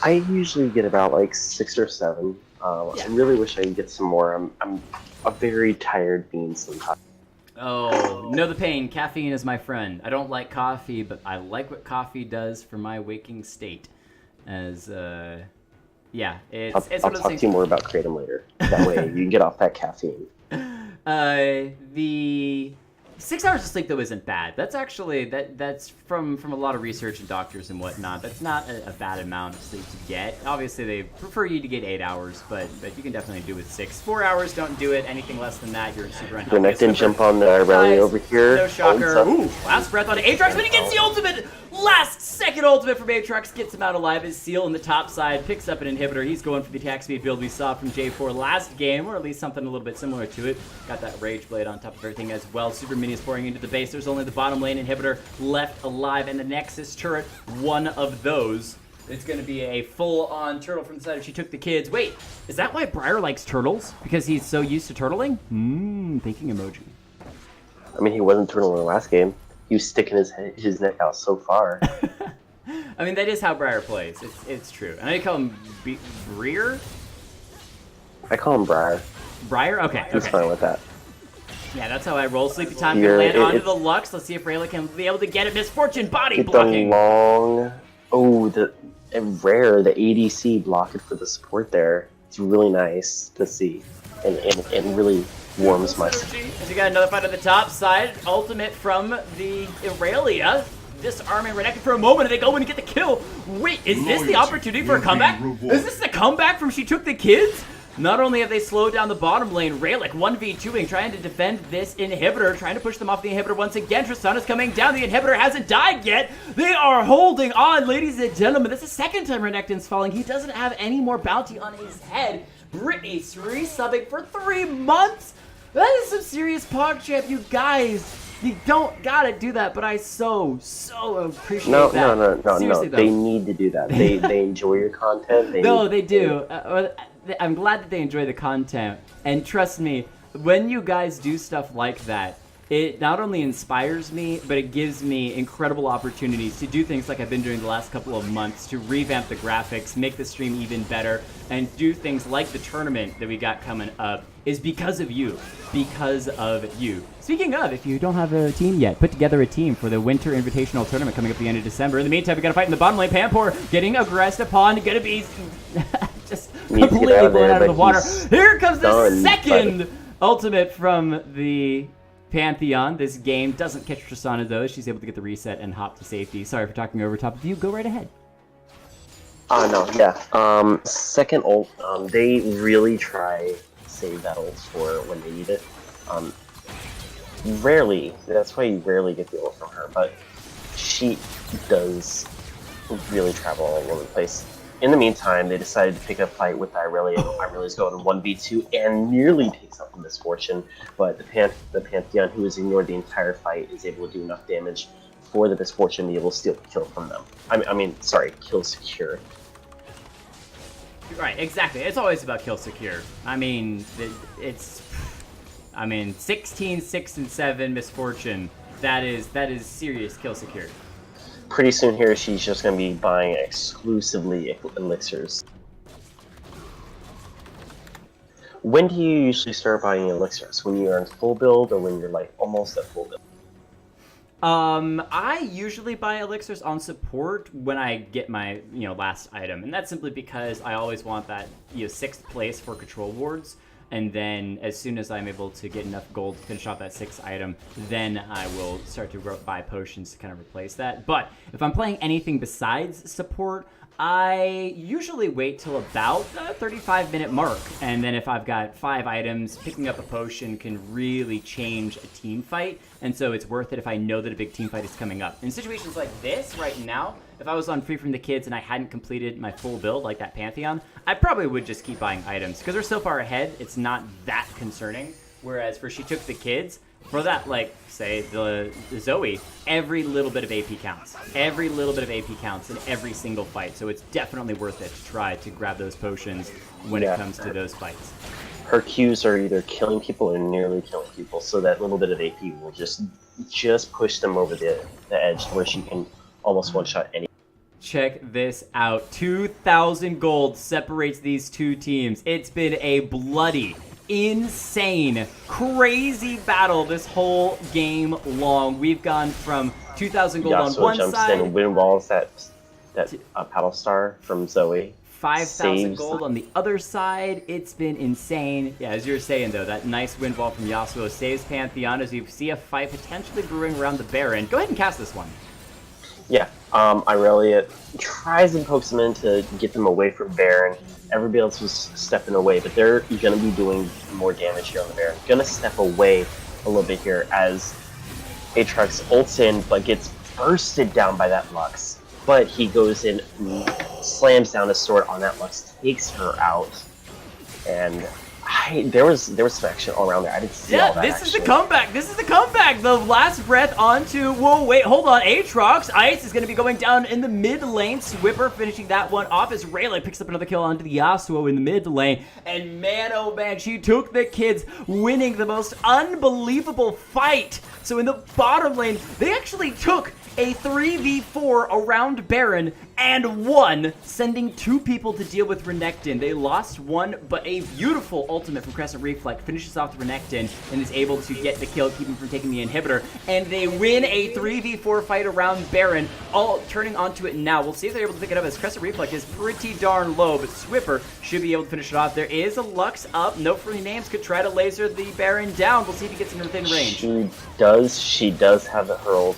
B: I usually get about like 6 or 7. I really wish I could get some more. I'm a very tired bean sometimes.
A: Oh, know the pain. Caffeine is my friend. I don't like coffee, but I like what coffee does for my waking state. As, yeah, it's
B: I'll
A: one of those
B: talk
A: things.
B: to you more about Kratom later. That way you can get off that caffeine.
A: The 6 hours of sleep though isn't bad. That's actually that's from a lot of research and doctors and whatnot. That's not a bad amount of sleep to get. Obviously, they prefer you to get 8 hours, but you can definitely do with 6. 4 hours, don't do it. Anything less than that, you're super unhealthy.
B: The neck didn't jump on the rally over here.
A: No shocker. Ooh, last breath on Aatrox, but he gets the ultimate. Last second ultimate from Aatrox gets him out alive. His Seal in the top side picks up an inhibitor. He's going for the attack speed build we saw from J4 last game, or at least something a little bit similar to it. Got that Rage Blade on top of everything as well. Super Minions pouring into the base. There's only the bottom lane inhibitor left alive, and the Nexus turret, one of those. It's going to be a full-on turtle from the side of SheTookTheKids. Wait, is that why Briar likes turtles? Because he's so used to turtling? Thinking emoji.
B: I mean, he wasn't turtling in the last game. He was sticking his neck out so far.
A: I mean, that is how Briar plays. It's true. And I call him Briar?
B: I call him Briar.
A: Briar? Okay.
B: He's fine with that.
A: Yeah, that's how I roll. Sleepy time
B: Here,
A: can land onto the Lux. Let's see if Rayla can be able to get it. Misfortune body blocking.
B: The long... Oh, the rare, the ADC blocking for the support there. It's really nice to see. And really warms my soul.
A: As you got another fight on the top side. Ultimate from the Irelia. Disarming Renekton for a moment, and they go in and get the kill. Wait, is this the opportunity for a comeback? Is this the comeback from SheTookTheKids? Not only have they slowed down the bottom lane, Raylick 1v2ing, trying to defend this inhibitor, trying to push them off the inhibitor once again. Tristana's coming down. The inhibitor hasn't died yet. They are holding on, ladies and gentlemen. This is the second time Renekton's falling. He doesn't have any more bounty on his head. Brittany's resubbing for 3 months. That is some serious PogChamp, you guys. You don't gotta do that, but I so appreciate that.
B: No.
A: Seriously, though.
B: They need to do that. They enjoy your content.
A: They do. I'm glad that they enjoy the content. And trust me, when you guys do stuff like that, it not only inspires me, but it gives me incredible opportunities to do things like I've been doing the last couple of months to revamp the graphics, make the stream even better, and do things like the tournament that we got coming up is because of you. Because of you. Speaking of, if you don't have a team yet, put together a team for the Winter Invitational Tournament coming up at the end of December. In the meantime, we got to fight in the bottom lane. Pampor getting aggressed upon, gonna be just completely blown out of the water. Here comes the second ultimate from the Pantheon. This game doesn't catch Tristana though. She's able to get the reset and hop to safety. Sorry for talking over top of you. Go right ahead.
B: No, yeah. Second ult, they really try to save that ult for when they need it. Rarely, that's why you rarely get the ult from her, but she does really travel all over the place. In the meantime, they decided to pick a fight with Irelia. Irelia's going 1v2 and nearly takes out the Misfortune, but the Pantheon, who has ignored the entire fight, is able to do enough damage for the Misfortune to be able to steal the kill from them. Sorry, kill secure.
A: Right, exactly. It's always about kill secure. I mean, 16, 6, and 7 Misfortune. That is serious kill secure.
B: Pretty soon here, she's just going to be buying exclusively elixirs. When do you usually start buying elixirs? When you're in full build or when you're like almost at full build?
A: I usually buy elixirs on support when I get my, last item. And that's simply because I always want that, 6th place for control wards. And then as soon as I'm able to get enough gold to finish off that 6th item, then I will start to buy potions to kind of replace that. But if I'm playing anything besides support, I usually wait till about the 35-minute mark. And then if I've got 5 items, picking up a potion can really change a team fight. And so it's worth it if I know that a big team fight is coming up. In situations like this right now, if I was on FreeFromTheKids and I hadn't completed my full build like that Pantheon, I probably would just keep buying items. Because they're so far ahead, it's not that concerning. Whereas for SheTookTheKids, for that, like, say, the Zoe, every little bit of AP counts. Every little bit of AP counts in every single fight. So it's definitely worth it to try to grab those potions when it comes to those fights.
B: Her Qs are either killing people or nearly killing people, so that little bit of AP will just push them over the edge where she can almost one-shot any.
A: Check this out. 2,000 gold separates these two teams. It's been a bloody, insane, crazy battle this whole game long. We've gone from 2,000 gold on one
B: jumps
A: side.
B: in, wind walls that paddle star from Zoe.
A: 5,000 gold on the other side. It's been insane. Yeah, as you were saying, though, that nice wind wall from Yasuo saves Pantheon as you see a fight potentially brewing around the Baron. Go ahead and cast this one.
B: Yeah, Irelia tries and pokes them in to get them away from Baron. Everybody else was stepping away, but they're going to be doing more damage here on the Baron. Going to step away a little bit here as Aatrox ults in, but gets bursted down by that Lux. But he goes in, slams down his sword on that Lux, takes her out, and there was some action all around there. I didn't see all that
A: this
B: action.
A: is the comeback. This is the comeback. The last breath onto. Whoa, wait, hold on. Aatrox. Ice is going to be going down in the mid lane. Swipper finishing that one off as Rayleigh picks up another kill onto the Yasuo in the mid lane. And man, oh man, she took the kids, winning the most unbelievable fight. So in the bottom lane, they actually took a 3v4 around Baron and won, sending 2 people to deal with Renekton. They lost one, but a beautiful ultimate from Crescent Reflect finishes off the Renekton and is able to get the kill, keep him from taking the inhibitor. And they win a 3v4 fight around Baron, all turning onto it now. We'll see if they're able to pick it up as Crescent Reflect is pretty darn low, but Swipper should be able to finish it off. There is a Lux up. No free names could try to laser the Baron down. We'll see if he gets in within range.
B: She does have the hurl.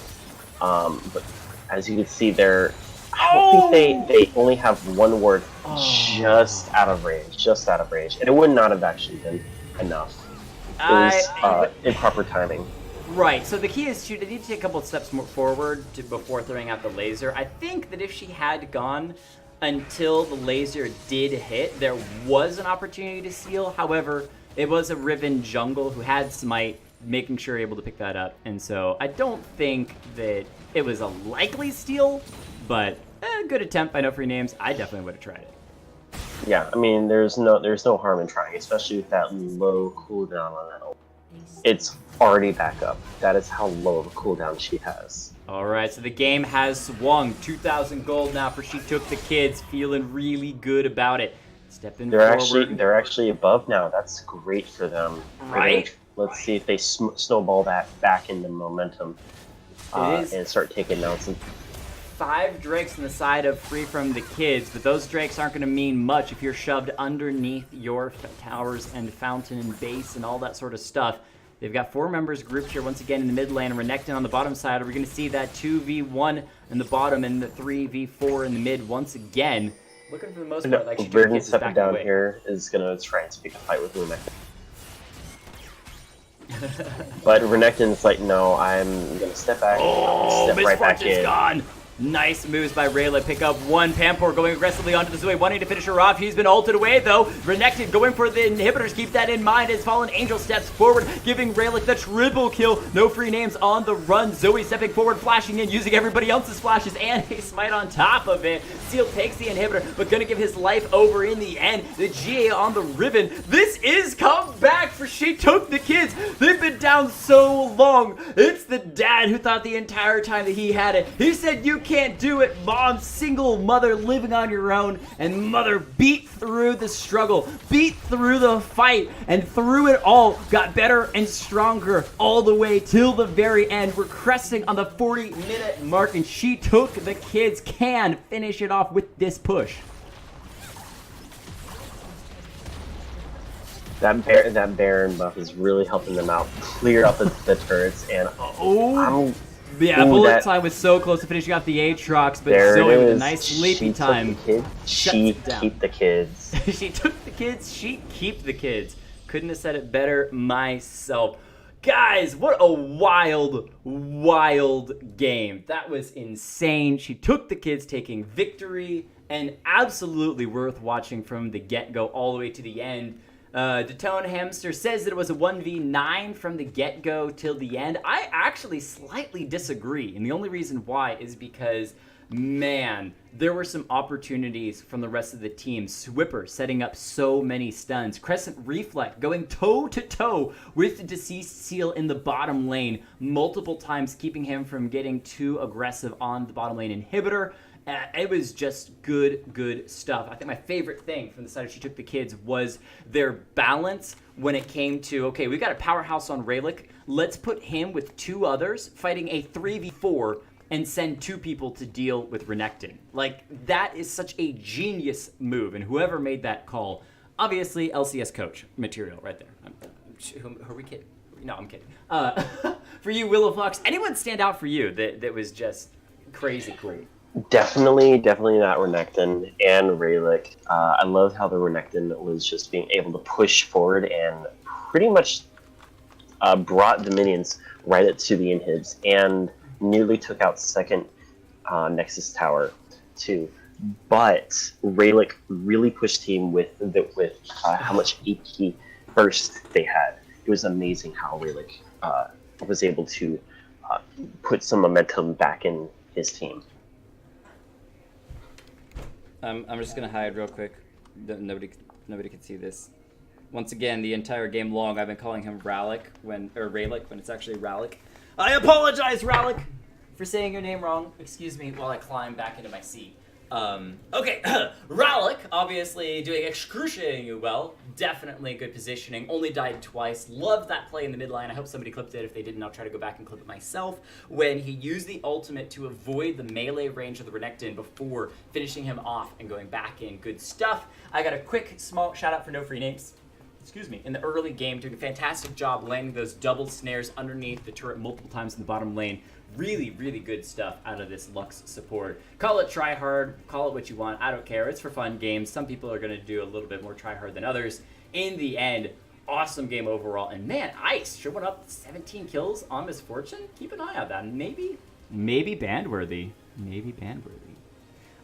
B: But as you can see there, I don't think they only have one word just out of range, and it would not have actually been enough. It was improper timing.
A: Right, so the key is they need to take a couple of steps more forward before throwing out the laser. I think that if she had gone until the laser did hit, there was an opportunity to seal. However, it was a Riven jungle who had Smite, making sure you're able to pick that up. And so I don't think that it was a likely steal, but a good attempt by no free names. I definitely would have tried it.
B: Yeah, I mean, there's no harm in trying, especially with that low cooldown on that ult. It's already back up. That is how low of a cooldown she has.
A: All right, so the game has swung. 2,000 gold now for SheTookTheKids, feeling really good about it. Stepping forward.
B: They're actually above now. That's great for them.
A: Right.
B: Let's see if they snowball that back into momentum and start taking down some.
A: 5 drakes on the side of FreeFromTheKids, but those drakes aren't going to mean much if you're shoved underneath your towers and fountain and base and all that sort of stuff. They've got 4 members grouped here once again in the mid lane, and Renekton on the bottom side. We're going to see that 2v1 in the bottom and the 3v4 in the mid once again. Looking for the most part like SheTookTheKids is
B: stepping
A: back
B: down
A: away.
B: here is going to try and pick a fight with Renekton. But Renekton's like, no, I'm going to step back. Step right back in.
A: Gone. Nice moves by Rayleigh. Pick up one. Pampor going aggressively onto the Zoe, wanting to finish her off. He's been ulted away, though. Renekton going for the inhibitors. Keep that in mind as Fallen Angel steps forward, giving Rayleigh the triple kill. No free names on the run. Zoe stepping forward, flashing in, using everybody else's flashes, and a smite on top of it. Seal takes the inhibitor, but gonna give his life over in the end. The GA on the Riven. This is comeback for SheTookTheKids. They've been down so long. It's the dad who thought the entire time that he had it. He said, you can't do it, mom. Single mother living on your own, and mother beat through the struggle, beat through the fight, and through it all got better and stronger all the way till the very end. We're cresting on the 40-minute mark, and SheTookTheKids can finish it off with this push.
B: That Baron buff is really helping them out, clear up the turrets, and
A: bullet time was so close to finishing off the Aatrox, but Zoe with a nice sleepy time.
B: SheTookTheKids.
A: SheTookTheKids, SheKeepTheKids. Couldn't have said it better myself. Guys, what a wild, wild game. That was insane. SheTookTheKids taking victory, and absolutely worth watching from the get-go all the way to the end. Detone Hamster says that it was a 1v9 from the get-go till the end. I actually slightly disagree, and the only reason why is because, man, there were some opportunities from the rest of the team. Swipper setting up so many stuns. Crescent Reflect going toe-to-toe with the Deceased Seal in the bottom lane multiple times, keeping him from getting too aggressive on the bottom lane inhibitor. It was just good stuff. I think my favorite thing from the side of SheTookTheKids was their balance when it came to, okay, we got a powerhouse on Raylick. Let's put him with 2 others fighting a 3v4 and send 2 people to deal with Renekton. Like, that is such a genius move, and whoever made that call, obviously LCS coach material right there. Who are we kidding? No, I'm kidding. For you, Willow Fox, anyone stand out for you that was just crazy cool?
B: Definitely not Renekton and Raylick. I loved how the Renekton was just being able to push forward and pretty much brought the minions right up to the inhibs and nearly took out second Nexus Tower too. But Raylick really pushed team with how much AP burst they had. It was amazing how Raylick was able to put some momentum back in his team.
A: I'm just gonna hide real quick. Nobody can see this. Once again, the entire game long, I've been calling him Raylick when it's actually Raylick. I apologize, Raylick, for saying your name wrong. Excuse me while I climb back into my seat. Okay, Raylick, obviously doing excruciatingly well. Definitely good positioning. Only died twice. Loved that play in the mid lane. I hope somebody clipped it. If they didn't, I'll try to go back and clip it myself. When he used the ultimate to avoid the melee range of the Renekton before finishing him off and going back in. Good stuff. I got a quick, small shout out for No Free Names. Excuse me, in the early game, doing a fantastic job landing those double snares underneath the turret multiple times in the bottom lane. Really good stuff out of this Lux support. Call it try hard, call it what you want, I don't care. It's for fun games. Some people are going to do a little bit more try hard than others. In the end, awesome game overall. And man, Ice sure went up 17 kills on Misfortune. Keep an eye on that. Maybe ban-worthy. Maybe ban-worthy.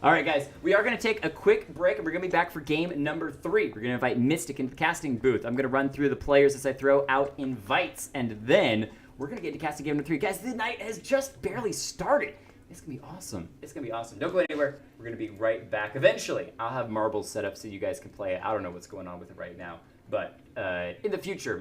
A: All right, guys, we are going to take a quick break, and we're going to be back for game number 3. We're going to invite Mystic into the casting booth. I'm going to run through the players as I throw out invites, and then we're going to get into casting game number 3. Guys, the night has just barely started. It's going to be awesome. It's going to be awesome. Don't go anywhere. We're going to be right back. Eventually, I'll have marbles set up so you guys can play it. I don't know what's going on with it right now, but in the future,